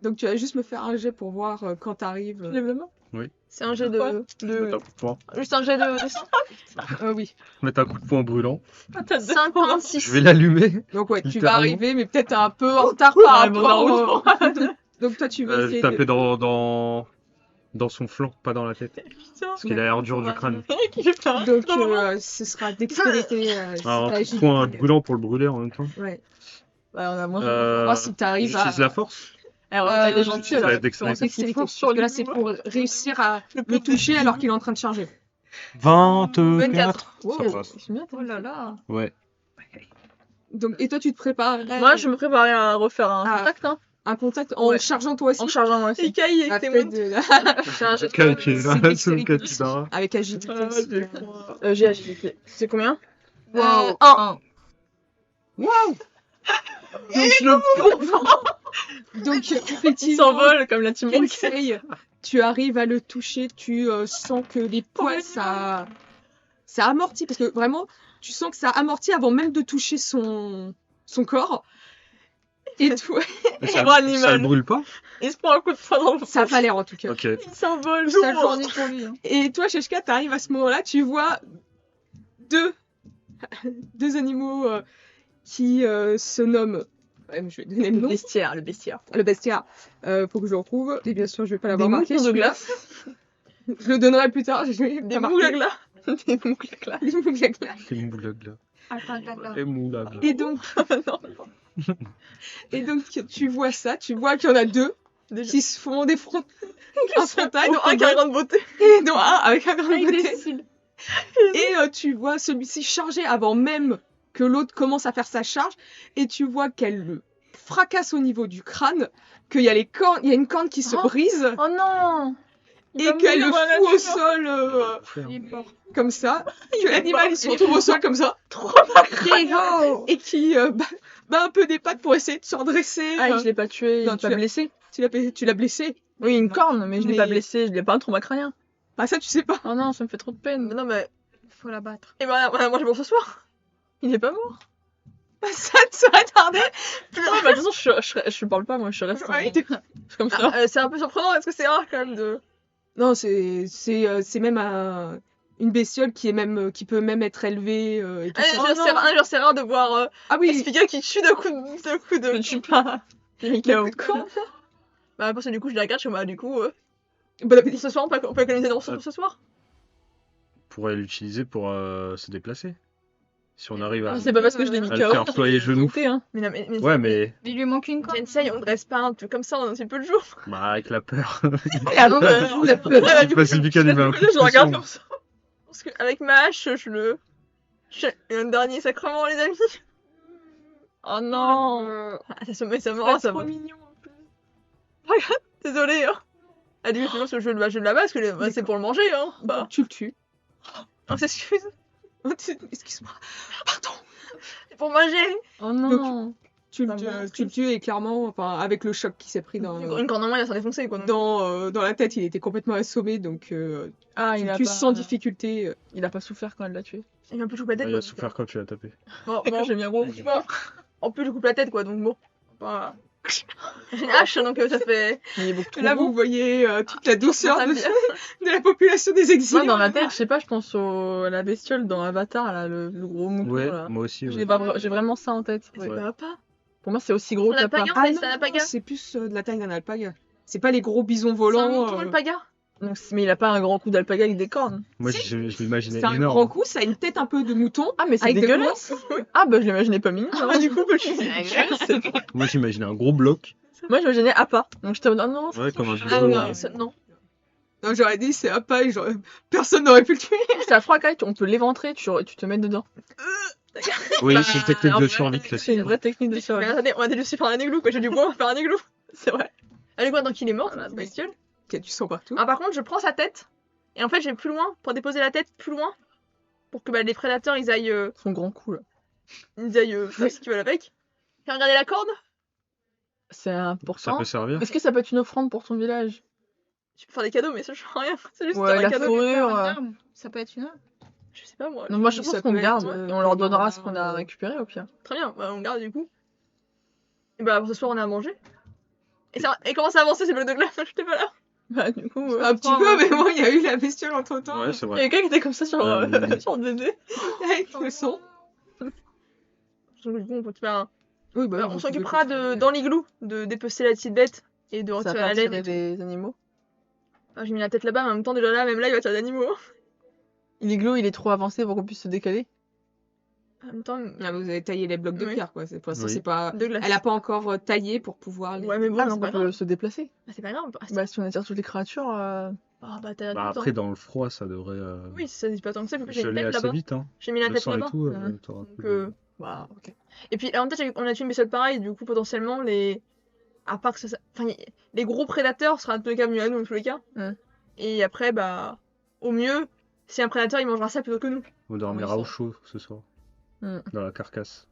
Donc tu vas juste me faire un jet pour voir quand t'arrives. Lève la main. C'est un jet de. Mettre un coup de poing. Juste un jet de. Oui. Mettre un coup de poing brûlant. Ah, t'as deux. 56. Je vais l'allumer. Donc ouais, tu vas Littéralement. arriver, mais peut-être un peu en retard par Ouais, bon, rapport. Donc toi, tu vas Je essayer. taper dans son flanc, pas dans la tête. Parce qu'il a l'air dur du crâne. Donc ce sera dextérité. Alors, un coup de agilité. poing brûlant pour le brûler en même temps. Ouais. Ouais, on a moins. Voir si t'arrives à. J'utilise la force. Alors, elle est euh, gentille, ça alors. va être dextérité. Dextérité. Fonce sur Parce que là, lui. c'est pour réussir à le toucher alors qu'il est en train de charger. 24. Wow. Ça passe. C'est bien, Oh là là. Ouais. Donc, et toi, tu te préparerais Moi, je me préparais à refaire un Ah. contact, hein. un contact en Ouais. chargeant toi aussi. En chargeant moi aussi. Ikaï Ah, avec tes fais mots. de la- C'est un jet de- Quelqu'un qui est là, c'est sous le dextérité. capybara. Avec agilité. Ah, aussi. J'ai agilité. C'est combien Wow. Un. Wow. Donc, je le Donc, Il effectivement, s'envole comme la team Rocket. Kensei, tu arrives à le toucher, tu sens que les poils, ça amortit, parce que vraiment, tu sens que ça amortit avant même de toucher son corps. Et tout, Mais ça, Gros animal. ça le brûle pas? Il se prend un coup de poing dans le ça a pas l'air en tout cas. Ok. Il s'envole. Sa journée pour lui. Hein. Et toi, Sheshka, t'arrives à ce moment-là, tu vois deux animaux qui se nomment. Ouais, je vais donner le Le nom. bestiaire, le bestiaire. Le bestiaire. Faut que je le retrouve. Et bien sûr, je vais pas Des l'avoir marqué. moutons de celui-là. glace. Je le donnerai plus tard. Je vais Des pas marquer. moulaglas. Des moulaglas. Des moulaglas. C'est moulagla. Attends, là. Et moulagla. Et donc, Non. tu vois ça, tu vois qu'il y en a deux qui se font des fronts. Un frontal, Oh, un qui a un grain de beauté. et dont un avec un grand Avec des côté. cils. Et tu vois celui-ci charger avant même que l'autre commence à faire sa charge. Et tu vois qu'elle le fracasse au niveau du crâne, qu'il y a il y a une corne qui se Oh. brise Oh non. et qu'elle le fout au sol Il est mort. comme ça. Que l'animal il se retrouve au sol comme ça. Diego. Et qui bat un peu des pattes pour essayer de se redresser. Ah, je l'ai pas tué, Non, il tu pas l'as- blessé. Tu l'as blessé. Oui, une corne, mais je l'ai Mais- pas blessé, je l'ai pas un trauma crânien. Ah ça tu sais pas. Oh non, ça me fait trop de peine. Mais non, mais. Faut la battre. Et ben, moi, je vais ce soir. Il est pas mort. Ça te serait tardé. Ouais, bah, de toute façon, je parle pas, moi, je reste. Ouais, t'es- C'est comme ça. C'est un peu surprenant, est-ce que c'est rare quand même de. Non, c'est même une bestiole qui est même qui peut même être élevée et tout Ah, ça. c'est rare de voir Ah oui, Espiga qui tue d'un coup de. Je ne suis pas. J'ai mis KO. Bah, parce que du coup, je les regarde, je suis bah, du coup. bon appétit. Ce soir, on peut économiser pour ce soir. On pourrait l'utiliser pour se déplacer. Si on arrive à, C'est pas parce que je l'ai mis à le KO. faire ployer genoux. Hein. Mais non, mais. Ouais, mais Il lui manque une corde. Kensei, on ne dresse pas un truc comme ça en un si peu de jours. bah, avec la peur. La peur. Si Pacifica lui met un coup de Je regarde pression. comme ça. Parce qu'avec ma hache, un dernier sacrement, les amis. Oh non. Ah, ça se met, ça mort, ça va. mignon. Désolé, hein. Ah, du coup, je le bats parce que bah, c'est pour le manger, hein. Bah, Tu le tues. on s'excuse. Excuse-moi. C'est pour manger. Oh non. Tu Ça me rend le tues et clairement, enfin avec le choc qui s'est pris Une corne en moins, il va s'en défoncer, quoi. donc. dans la tête, il était complètement assommé, donc Ah, tu il le a tues pas... sans difficulté. Il a pas souffert quand elle l'a tué. Il m'a un peu choupe la tête. Il quoi, a souffert quand tu l'as tapé. Bon, Et quand bon. j'ai mis un gros. En plus, je coupe la tête, quoi, donc bon. Bah, j'ai une hache, donc ça fait. Il est beaucoup trop Là, gros. vous voyez toute la douceur Ça me de, vient. de la population des exilés. Moi, dans ma tête, je sais pas, je pense à la bestiole dans Avatar, là, le gros mouton, Ouais, là. moi aussi. J'ai Ouais. pas- j'ai vraiment ça en tête. C'est Ouais. pas pas. Pour moi, c'est aussi gros On que a la pas part. gagné. Ah C'est un non, alpaga. c'est plus de la taille d'un alpaga. C'est pas les gros bisons C'est un volants. mouton alpaga. Donc, mais il a pas un grand coup d'alpaga avec des cornes. Moi, je l'imaginais C'est un énorme. grand coup, ça a une tête un peu de mouton. Ah, mais c'est Avec des dégueulasse. Ah, bah, je l'imaginais pas mignon. Ah, du coup, je Moi, j'imaginais un gros bloc. Moi, je m'imaginais à pas. Donc, j'étais en mode, oh non, Ouais, comme un Ah, bisou. non, non. Non, j'aurais dit c'est pas et personne n'aurait pu le tuer. c'est à froid quand on peut l'éventrer, tu te mets dedans. Oui, Bah, c'est une technique en de vrai, survie C'est classique. une vraie technique de Mais survie. attendez, on a déjà su faire un igloo, quoi. J'ai du bois, on va faire un igloo. C'est vrai. Allez, quoi, donc il est mort, la bestiole. Ok, tu sens partout. Ah, par contre, je prends sa tête. Et en fait, je vais plus loin pour déposer la tête plus loin. pour que les prédateurs ils aillent Son grand coup, là. faire ce qu'ils veulent avec. Fais regarder la corde. C'est Ça important. peut servir. Est-ce que ça peut être une offrande pour ton village? Tu peux faire des cadeaux, mais ça change rien. C'est juste Ouais, un la cadeau. fourrure. Ça peut être une arme. Je sais pas moi. Non, moi je Oui, pense ça qu'on peut garde être, et on leur donnera ce un- qu'on a récupéré au pire. Très bien, bah, on garde du coup. Et bah pour ce soir on a à manger. Et comment ça a avancé ces blocs de glace? J'étais pas là. Bah, du coup, Un petit peu, mais bon, il y a eu la bestiole entre temps. Ouais, c'est il y a vrai. quelqu'un qui était comme ça sur, sur le bébé. Avec le son. Donc, du coup, on peut faire Oui, bah, on s'occupera dans l'igloo de dépecer la petite bête et de Ça retirer peut la laine. attirer et tout. des animaux. Ah, j'ai mis la tête là-bas, mais en même temps, déjà là, même là, il va tirer d'animaux. L'igloo, il est trop avancé pour qu'on puisse se décaler. En même temps, Ah, vous avez taillé les blocs de Oui. pierre, quoi. Pour l'instant, Oui. c'est pas. de glace. Elle a pas encore taillé pour pouvoir. Ouais, mais bon, Ah, c'est donc pas on grave. peut se déplacer. Ah, c'est pas grave. Bah, si on attire toutes les créatures. Ah, bah, t'as Bah, tout le après, temps. dans le froid, ça devrait Oui, ça dit pas tant que ça. J'ai une geler tête assez là-bas. vite. Hein. J'ai mis la Le tête sang et là-bas. tout, Mhm. t'auras Donc, plus de- Bah, ok. Et puis, l'avantage, c'est qu'on a tué une bestiole pareille, du coup, potentiellement, à part que ça. Enfin, les gros prédateurs seront dans tous les cas mieux à nous, dans tous les cas. Mm. Et après, bah, au mieux, si un prédateur, il mangera ça plutôt que nous. On dormira Oui, au chaud ce soir. Mm. Dans la carcasse.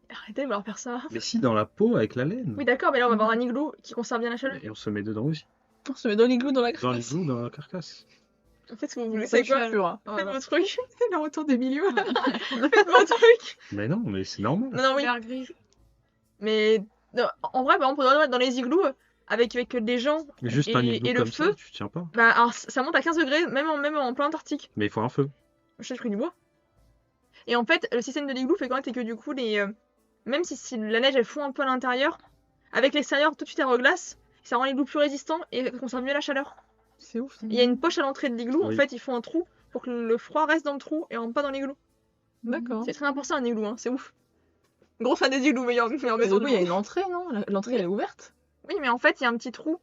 Arrêtez de vouloir faire ça. Mais si, dans la peau, avec la laine. Oui, d'accord, mais là, on va avoir un igloo qui conserve bien la chaleur. Et on se met dedans aussi. On se met dans l'igloo dans la Dans les carcasse. joues, dans la carcasse. Faites ce que vous voulez, Ça c'est quoi? sûr, hein. Faites votre truc. Le retour des milieux. Faites votre truc. Mais non, mais c'est normal. Non, non, oui. Vert gris. Mais non, en vrai, par exemple, on doit dans les igloos avec des gens. Mais juste un Et- igloo et le comme ça, feu tu tiens pas. Bah, alors, ça monte à 15 degrés, même en plein Antarctique. Mais il faut un feu. Je sais, j'ai pris du bois. Et en fait, le système de l'igloo fait quoi? C'est que du coup, même si la neige elle fond un peu à l'intérieur, avec l'extérieur, tout de suite elle reglace. Ça rend l'igloo plus résistant et conserve mieux la chaleur. C'est ouf. Ça. Il y a une poche à l'entrée de l'igloo, en Oui. fait, ils font un trou pour que le froid reste dans le trou et rentre pas dans l'igloo. D'accord. C'est très important un igloo, hein, c'est ouf. Gros fan des igloos, meilleur Mais maison du coup, du il y a monde. une entrée, non? L'entrée, elle est ouverte. Oui, mais en fait, il y a un petit trou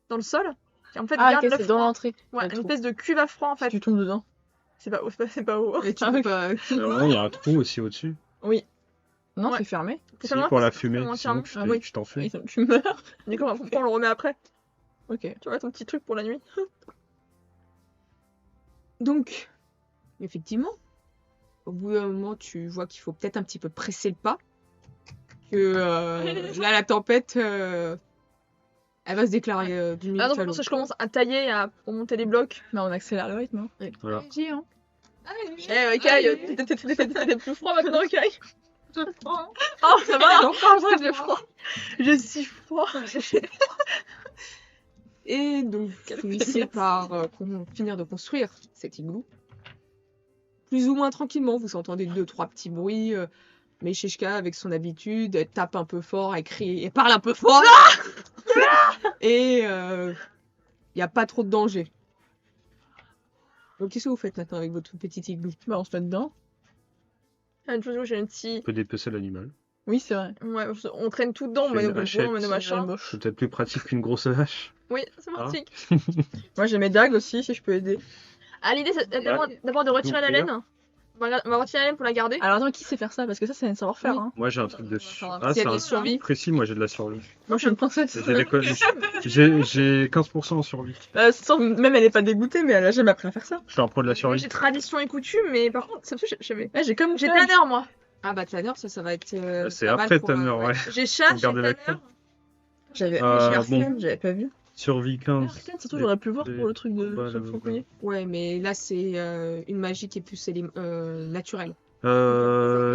dans le sol qui en fait Ah, garde ok, le c'est froid. dans l'entrée. Ouais, le une trou. espèce de cuve à froid en Si fait. tu tombes dedans. C'est pas haut, c'est pas haut. Et tu Ah peux oui. pas. Alors, il y a un trou aussi au-dessus. Oui. Non, Ouais. c'est fermé. C'est Si, seulement pour la c'est fumée. seulement Sinon, entièrement. Ah oui. tu t'enfuis. Et tu meurs. Du coup, on le remet après. Ok. Tu vois, ton petit truc pour la nuit. Donc, effectivement, au bout d'un moment, tu vois qu'il faut peut-être un petit peu presser le pas. Que là, la tempête, elle va se déclarer d'une minute Ah non, à pour ça, l'autre. je commence à tailler pour monter les blocs. Bah, on accélère le rythme. Hein. Voilà. Allez-y, hein. Eh, Kai, t'es plus froid maintenant, Kai. Je prends. Oh, ça va. Encore vrai, j'ai froid. Je suis froid. Et donc, Quelle vous finissez par finir de construire cet igloo. Plus ou moins tranquillement, vous entendez 2-3 petits bruits. Mais Sheshka, avec son habitude, elle tape un peu fort, elle crie, elle parle un peu fort. Et il n'y a pas trop de danger. Donc, qu'est-ce que vous faites maintenant avec votre petit igloo? Bah, on se met dedans. Une chose où j'ai un petit. On peut dépecer l'animal. Oui, c'est vrai. Ouais, on traîne tout dedans, on Fais met une nos bonbons, hachette. on met nos C'est machins. moche. C'est peut-être plus pratique qu'une grosse hache. Oui, c'est pratique. Moi, j'ai mes dagues aussi, si je peux aider. Ah, l'idée, c'est d'abord de retirer la laine. On va retirer la laine pour la garder. Alors, attends, qui sait faire ça? Parce que ça, c'est un savoir-faire. Oui. Hein. Moi, j'ai un truc de S'il y a c'est des un survies. précis. Moi, j'ai de la survie. Moi, je suis une princesse. J'ai j'ai 15% en survie. Même elle est pas dégoûtée, mais elle a jamais appris à faire ça. Je suis un pro de la Moi, survie. j'ai tradition et coutume, mais par contre, ça me touche, j'avais. Ouais, j'ai comme J'ai Tanner. Tanner, moi. Ah bah Tanner, ça va être C'est pas mal après pour, Tanner, ouais. J'ai chasse, j'ai Regardez la Tanner. J'avais Bon. j'avais pas vu. Survie 15. Surtout, j'aurais pu voir des- pour le truc de Ouais, se là, fauconner. Ouais, mais là c'est une magie qui est plus naturelle.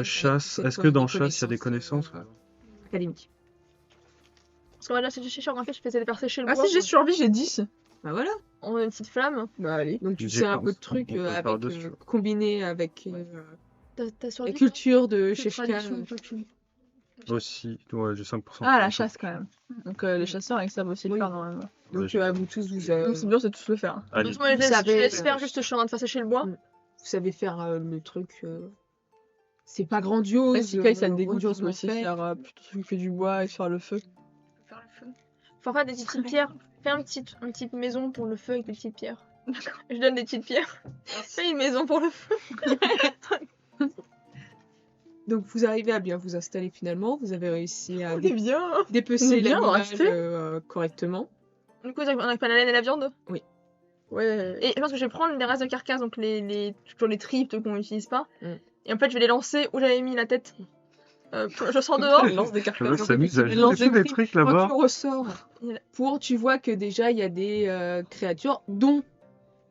Chasse. Est-ce que dans chasse, il y a des connaissances Académique. Parce que moi, là, c'est chez en fait, je faisais faire sécher le Ah, bois. si j'ai survie, j'ai 10. Bah voilà. On a une petite flamme. Bah, allez. Donc tu J'ai sais un 15. peu de trucs On peut faire avec dessus. combiné avec T'as survécu la culture de Quelle Sheshka. tradition, coutume. Aussi. Ouais, j'ai 5%. Ah, la chasse quand même. Donc, les chasseurs, ils savent aussi le Oui. faire normalement. Donc Ouais, à vous tous, vous Donc, c'est bien, c'est tous le faire. Allez. Donc, moi, je Vous laisse, savez, je laisse faire, juste je suis en train de faire sécher le bois. savez faire le truc. C'est pas grandiose. Ouais, si Kai, ça le dégoûte, tu peux grandiosement aussi fait. faire plutôt que du bois et faire le feu. Faire le feu. Faut faire des petites pierres. Fais une petite maison pour le feu avec des petites pierres. Je donne des petites pierres. Fais une maison pour le feu. Donc vous arrivez à bien vous installer finalement. Vous avez réussi à On est bien. On dépecer est bien, l'animal resté. correctement. Du coup, on a pas la laine et la viande. Ouais. Et je pense que je vais prendre les restes de carcasse, donc toujours les tripes qu'on n'utilise pas. Mm. Et en fait, je vais les lancer où j'avais mis la tête. Je sors dehors. Il lance des Le mec carcasses. s'amuse à Il lance jeter des des trucs Quand là-bas. tu ressors, tu vois que déjà il y a des créatures, dont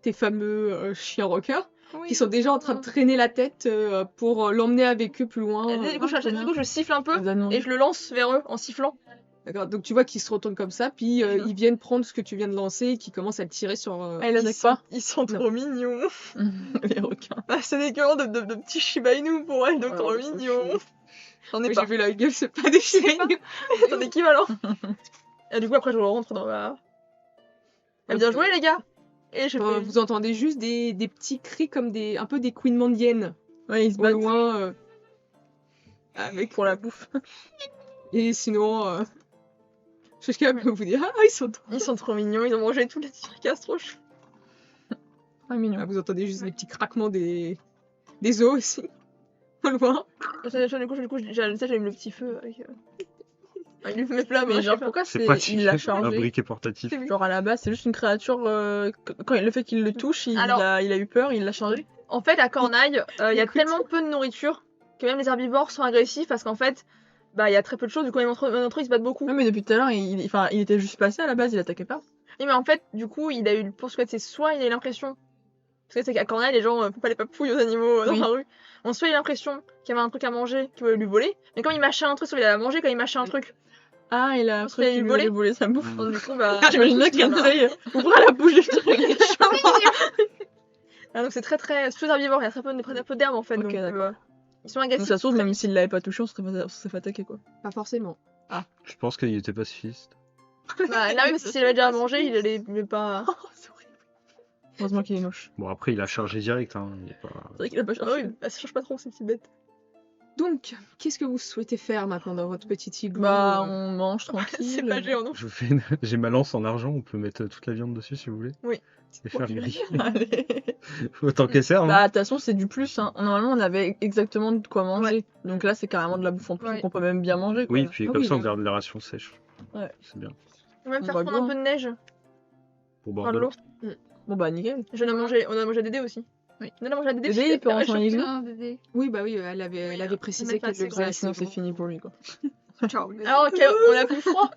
tes fameux chiens rockers, qui sont déjà en train de traîner la tête pour l'emmener avec eux plus loin. Du coup, je siffle un peu On nous a demandé. et je le lance vers eux en sifflant. D'accord, donc tu vois qu'ils se retournent comme ça, puis ils viennent prendre ce que tu viens de lancer et qui commencent à le tirer sur. Ah, il attaque pas. Ils sont trop mignons. Les requins. Ah, c'est des équivalent de petits Shiba Inu pour elle, donc Ouais, trop ils sont mignons. chou. J'en ai J'ai pas. vu la gueule, c'est pas des chiens. C'est un équivalent. Et du coup, après, je rentre dans la. Bien joué, les gars. Et je fais. Vous entendez juste des petits cris comme un peu des couinements de hyènes Ouais, ils se au battent loin. Avec pour la bouffe. Et sinon, Cheshka peut vous dire ah Ils sont trop mignons, ils ont mangé tous les carcasses, trop chou. Ah, mignon. Ah, vous entendez juste des petits craquements des os aussi au loin. Du coup, j'allume le petit feu avec. Avec mes flammes. Mais je genre, sais pas. pourquoi C'est il pratique. l'a Un chargé briquet portatif. Genre, à la base, c'est juste une créature. Quand le fait qu'il le touche, Alors- il a eu peur, il l'a chargé. En fait, à Cornaille, il y a Écoute. tellement peu de nourriture que même les herbivores sont agressifs parce qu'en fait, il y a très peu de choses, du coup, même entre eux, ils se battent beaucoup. Ouais, mais depuis tout à l'heure, il était juste passé à la base, il attaquait pas. Oui, mais en fait, du coup, il a eu pour ce que c'est soit il a eu l'impression. Parce que c'est qu'à Cornaille, les gens font pas les papouilles aux animaux dans Oui. la rue. Bon, soit il a l'impression qu'il y avait un truc à manger qu'il voulait lui voler, mais quand il mâchait un truc, soit il a mangé quand il mâchait un truc. Ah, il a Parce qu'il a eu il lui volé. avait volé sa bouffe. Donc, du coup, bah. J'imagine bien qu'il essaye ouvrir la bouche du truc. Ah, donc c'est très très. C'est tous herbivores, il y a très peu d'herbes en fait. Ok, donc, d'accord. ils sont Donc agressifs. ça se trouve, même s'il l'avait pas touché, on se serait fait attaquer quoi. Pas forcément. Je pense qu'il était pacifiste. Bah, là, oui, parce que s'il avait déjà à manger, il allait pas. Oh, c'est horrible. Heureusement qu'il est moche. Bon, après, il a chargé direct. Hein. Il est pas... C'est vrai qu'il a pas Ah cherché. oui, bah, ça change pas trop ces petites bêtes. Donc, qu'est-ce que vous souhaitez faire maintenant dans votre petit igloo Bah, on mange tranquille. C'est pas géant, non. Je fais J'ai ma lance en argent, on peut mettre toute la viande dessus si vous voulez. Oui. Et faire griller. Allez. Autant qu'elle serve. Bah, de toute façon, c'est du plus. Hein. Normalement, on avait exactement de quoi manger. Donc là, c'est carrément de la bouffe en plus, Ouais. donc on peut même bien manger. Quoi. Oui, puis Ah comme oui, ça, on là. garde les rations sèches. Ouais. C'est bien. On va même On faire va prendre un bien. peu de neige Pour dans boire de de l'eau. l'eau. Bon, bah, nickel. On a mangé à Dédé aussi. Oui. On a mangé à Dédé. Dédé, il peut rentrer dans réchauffer. l'igloo. Ah, bébé. Oui, bah oui, elle avait précisé pas qu'elle assez le faisait. Ouais, sinon, assez c'est fini pour lui quoi. Ciao. Alors, ok, on a plus froid.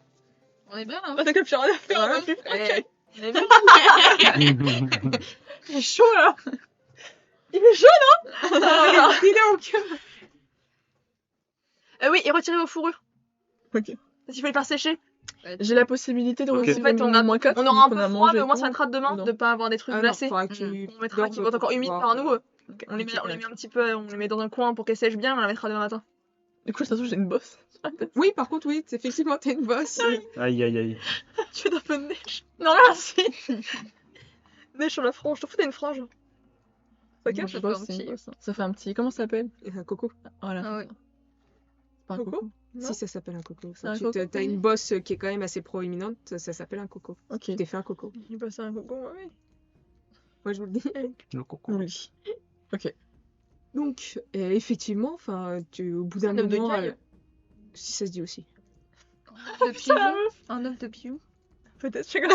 On est bien là. On a plus rien à faire, on a plus froid. Eh. On est bien. Il est chaud là. Il est chaud. Regardez donc. Oui, et retirez vos fourrures. Ok. Parce qu'il faut les faire sécher. J'ai la possibilité de Ok. retirer En fait, mon moins 4. On aura un peu a froid, mangé mais au moins tout. ça mettra demain Non. de pas avoir des trucs Ah non, glacés. faudra que tu On mettra qui vont être encore humides par nous. On les met un petit peu, on les met dans un coin pour qu'elles sèchent bien, on la mettra demain matin. Du coup, ça se trouve, j'ai une bosse. Oui, par contre, oui, c'est effectivement, t'es une bosse. Aïe, aïe, aïe. Tu veux un peu de neige. Non, merci. Neige sur la frange, t'en fous, t'as une frange. Ok, Bon, je je fais bosse, un c'est une petit. bosse. Ça fait un petit. Comment ça s'appelle? Un coco. Voilà. Ah ouais. C'est pas un Coco coco. Non. Si, ça s'appelle un coco. C'est un Tu coco, t'as oui. une bosse qui est quand même assez proéminente, ça s'appelle un coco. Ok. Tu t'es fait un coco. J'ai passé un coco, oui. Moi, je vous le dis. Le coco. Oui. Ok. Donc, effectivement, enfin, au bout d'un Un œuf de moment, caille. si ça se dit aussi. De pigeon. Un œuf de pigeon. Peut-être, je sais pas.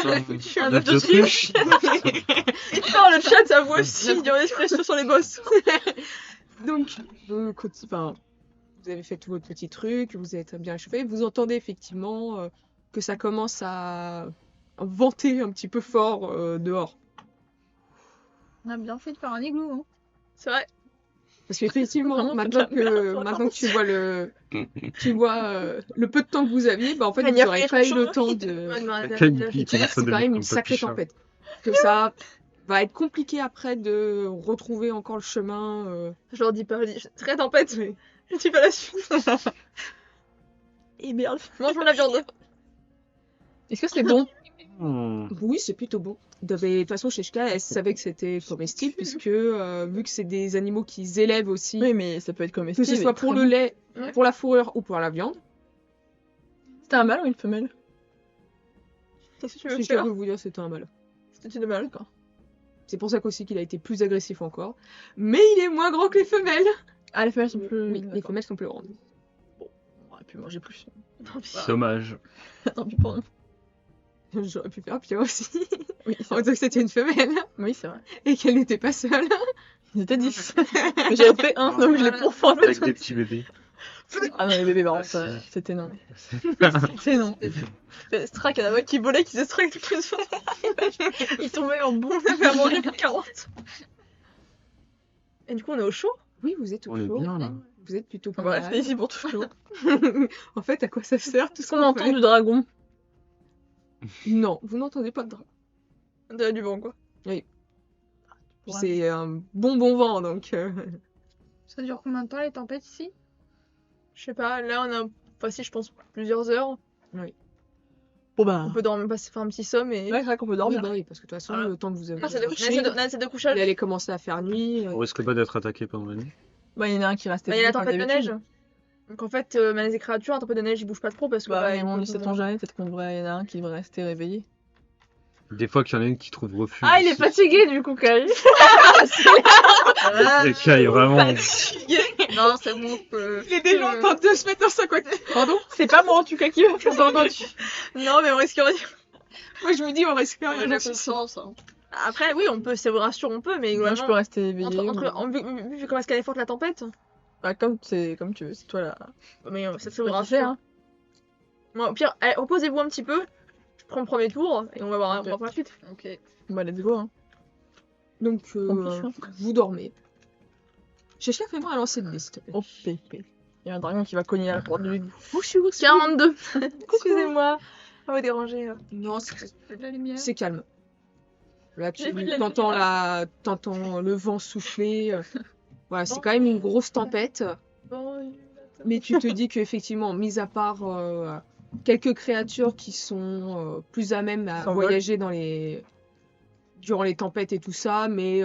Un œuf L'œuf d'autruche. d'autruche. Dans le chat, ça voit aussi, il y a une expression sur les bosses. Donc, enfin, vous avez fait tout votre petit truc, vous êtes bien échauffé, vous entendez effectivement que ça commence à venter un petit peu fort dehors. On a bien fait de faire un igloo. Hein. C'est vrai. Parce qu'effectivement, Vraiment, maintenant c'est de la merde sur que, la maintenant que tu vois le peu de temps que vous aviez, bah en fait, Il vous y a n'aurez rien pas eu le changé. temps de... Quel Il pic. C'est quand même une sacrée tempête. Que ça va être compliqué après de retrouver encore le chemin. Je leur dis pas, je dis, très tempête, mais je dis pas la suite. Et merde. Mangeons la viande. Est-ce que c'est bon? Oui, c'est plutôt bon. De toute façon, Sheshka, elle savait que c'était comestible, puisque vu que c'est des animaux qu'ils élèvent aussi, Oui, mais ça peut être que comestible. ce soit et pour très le bon. lait, Ouais. pour la fourrure ou pour la viande. C'était un mâle ou une femelle? Qu'est-ce que tu veux Sheshka faire peut vous dire que c'était un mâle. C'était de mal. C'est pour ça qu'aussi qu'il a été plus agressif encore. Mais il est moins grand que les femelles. Ah, les femelles sont plus. Oui, les D'accord. femelles sont plus grandes. On aurait pu manger plus. Tant pis. Dommage. Tant pis pour nous. J'aurais pu faire pire aussi. Oui, c'est En vrai. disant que c'était une femelle Oui, c'est vrai. et qu'elle n'était pas seule. Ils étaient 10. Mais j'avais fait un, donc je l'ai pourfendu. Avec des petits bébés. Ah non, les bébés, par contre, c'était non. C'était non. Strack, il y en avait qui volaient, qui faisaient Strack toutes les fois. Ils tombaient en boum. On a mangé plus 40. Et du coup, on est au chaud. Oui, vous êtes au On est chaud. bien là. Vous êtes plutôt On pas va mal. rester ici pour toujours. En fait, à quoi ça sert tout ce Est-ce qu'on qu'on entend fait du dragon? Non, vous n'entendez pas de dragon. On dirait du vent, quoi. C'est un bon vent, donc... Ça dure combien de temps les tempêtes ici? Je sais pas, là, on a passé, je pense, plusieurs heures. Bon bah. On peut dormir, faire un petit somme et. Ouais, c'est vrai qu'on peut Oui, dormir. bah oui, parce que de toute façon, Voilà. le temps que vous avez Ah, c'est de, couché, on a de couchage. il allait commencer à faire nuit. On risque pas d'être attaqué pendant la nuit. Bah, il y en a un qui restait. Bah, il y a la comme tempête de d'habitude. neige. Donc en fait, les créatures, la tempête de neige, ils bougent pas trop parce que. Bah, ils on peuvent- ne sait-on jamais, peut-être qu'on devrait. Il y en a un qui devrait rester réveillé. Des fois qu'il y en a une qui trouve refuge. Ah, il est fatigué du coup, Kai. Et Kai, vraiment. Non, c'est bon. Il est déjà en train de se mettre dans sa côté. Pardon. C'est pas moi en tout cas qui va faire ça. Non, mais on risque rien. Moi, je me dis, on risque rien. J'ai j'en peu suis de sûre. chance. Hein. Après, oui, on peut, ça vous rassure, on peut, mais Moi, je globalement, peux rester éveillé. vu comment est-ce qu'elle est forte la tempête, Bah, comme tu veux, c'est toi là. mais ça Tu vous peux rassure. faire, hein. Moi, au pire, allez, reposez-vous un petit peu. Je prends le premier tour et on va voir, on va voir la suite. Ok. Bah, let's go, hein. Donc, En plus, hein. vous dormez. Cheshka, fais-moi un lancer de liste. Oh, pépé. Il y a un dragon qui va cogner à la porte du lit. 42. Excusez-moi. On va déranger. Non, C'est de la lumière. c'est calme. Là, tu J'ai vu de la t'entends le vent souffler. Voilà, c'est quand même une grosse tempête. Mais tu te dis qu'effectivement, mis à part quelques créatures qui sont plus à même à S'envolent. voyager durant les tempêtes et tout ça, mais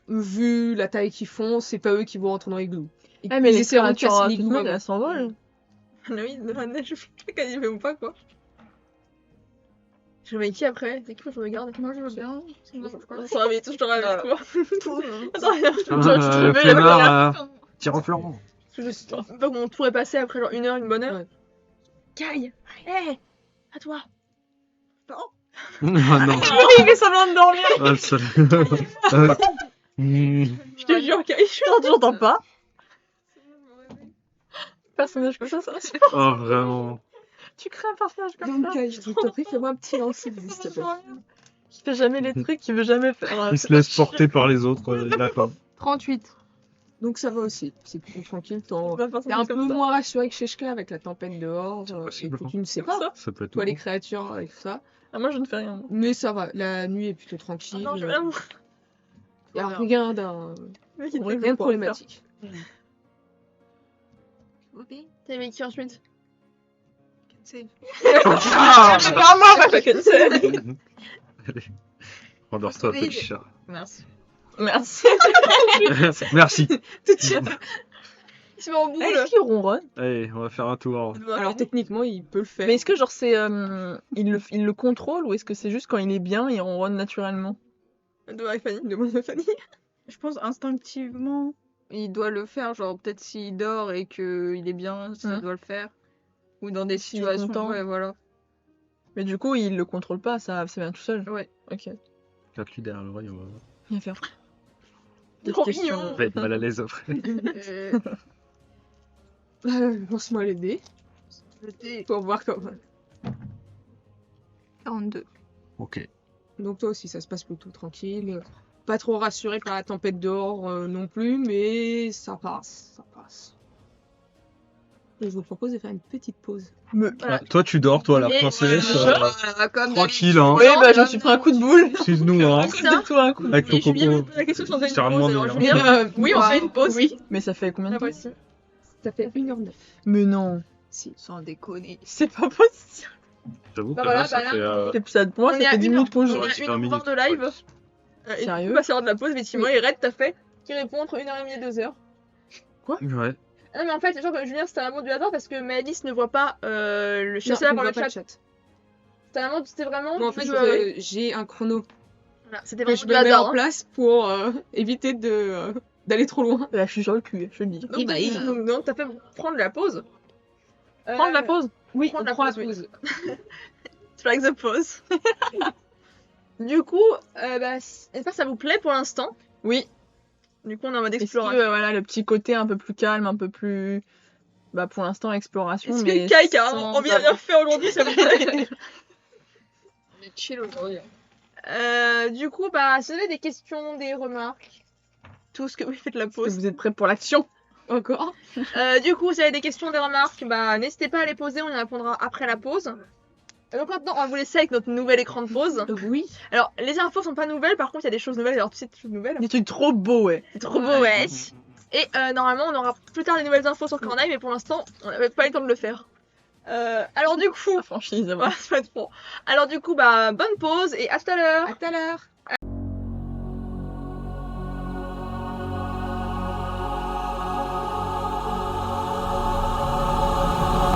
vu la taille qu'ils font, c'est pas eux qui vont rentrer dans les glous. Ah, mais Ils les essaieront de créatures casser à les toute glous meute, avant. elles s'envolent. Oui, de la neige, je sais pas qu'elle y fait ou pas, quoi. Je vais qui après? C'est qui faut que je regarde? Moi, je veux bien. Je te réveille, je te réveille, quoi. Attends, rien. Flemmard, tire en flanc. Une fois que mon tour est passé après genre une heure, une bonne heure. Ouais. Caille! Hé! À toi! Oh non. Il fait semblant de dormir. Ah, ça... Je te jure, Caille, je suis Non, tu n'entends pas. Personnage comme ça. Oh, vraiment. Tu crées un personnage comme Donc, ça. je t'en prie, fais-moi un petit lancer de liste, s'il te plaît. Qui fait jamais les trucs qu'il veut jamais faire. Il se laisse porter par les autres, il a pas. 38. Donc ça va aussi, c'est plutôt tranquille. T'es un un peu moins rassuré que Sheshka avec la tempête dehors, C'est et possible, que hein. tu ne sais pas, Ça peut être toi tout. les créatures et tout ça. Ah, moi je ne fais rien. Mais ça va, la nuit est plutôt tranquille. Non, je vais l'amour. Il n'y a rien rien Ouais, de problématique. T'es avec qui ensuite? Ah Merci. Endors-toi, petit chat. Merci. Merci. Merci. Tout de suite. Il se met en boule. Est-ce qu'il ronronne? Allez, on va faire un tour. Alors techniquement, il peut le faire. Mais est-ce que genre c'est il le contrôle ou est-ce que c'est juste quand il est bien il ronronne naturellement? Demande à Fanny. Demande à Fanny. Je pense instinctivement, il doit le faire. Genre, peut-être s'il dort et qu'il est bien, ça Mhm. doit le faire. Ou dans des S'il est situations. content. Ouais, voilà. Mais du coup il le contrôle pas, ça c'est bien tout seul. Ouais. Ok. Tape-lui derrière l'oreille, on va voir. Rien à faire. Trop questions. mignon. On va être mal à l'aise après. Lance-moi les dés pour voir comment. 42. Ok. Donc toi aussi, ça se passe plutôt tranquille. Pas trop rassuré par la tempête dehors non plus, mais ça passe, ça passe. Et je vous propose de faire une petite pause. Ah, toi, tu dors, toi, la Mais- princesse. Comme Tranquille, hein. Oui bah je me suis pris un coup de boule. Excuse-nous, hein. Ça. Toi un coup. Avec ton Et Julien coco. me pose la question si on fait une Je t'ai pause. demandé, Alors, hein. Julien, oui, on fait une pause. Oui, Mais ça fait combien de Ah, temps? voici. ça fait 1h09. Mais non. Si. Sans déconner. C'est pas possible. J'avoue que Bah voilà, là, ça bah là. fait. Pour moi On ça est à fait 10 une minutes qu'on heure. joue. On est à Ouais, 1h20 minutes, de live. ouais. Et Sérieux on va sortir de la pause, effectivement. Et Red, t'as fait qui répond entre 1h30 et 2h. Ouais. Ah non, mais en fait, genre, Julien, c'était un mot du hasard parce que Maëlys ne voit pas le Non, chat je ne par le vois pas chat. le chat. C'était vraiment. Moi, en fait, tu jouais. j'ai un chrono Voilà, c'était que vraiment je du me mets hasard. en hein. place pour éviter d'aller trop loin. Là je suis sur le cul, je le dis. Donc, t'as fait prendre la pause. Prendre la pause. Oui, Prendre on la prend la pause, oui. pause. Strike the pause. Du coup, j'espère que ça vous plaît pour l'instant. Oui. Du coup, on est en mode Est-ce que exploration. voilà, le petit côté un peu plus calme, un peu plus. Bah, pour l'instant, exploration. Est-ce mais que Kai a sans envie de rien faire aujourd'hui, ça vous plaît? On est chill aujourd'hui. Du coup, si vous avez des questions, des remarques, tout ce que vous faites la Est-ce que pause. vous êtes prêts pour l'action encore? Du coup, si vous avez des questions, des remarques, n'hésitez pas à les poser, on y répondra après la pause. Donc maintenant, on va vous laisser avec notre nouvel écran de pause. Oui. Alors, les infos sont pas nouvelles, par contre, il y a des choses nouvelles. Alors, tu sais, des choses nouvelles. Des trucs trop beaux, ouais. C'est trop beau, ouais. Et normalement, on aura plus tard des nouvelles infos sur Corneille, mais pour l'instant, on n'avait pas eu le temps de le faire. Alors, du coup, La franchise, voilà, ça va être bon. Alors, du coup, bonne pause et à tout à l'heure. À tout à l'heure.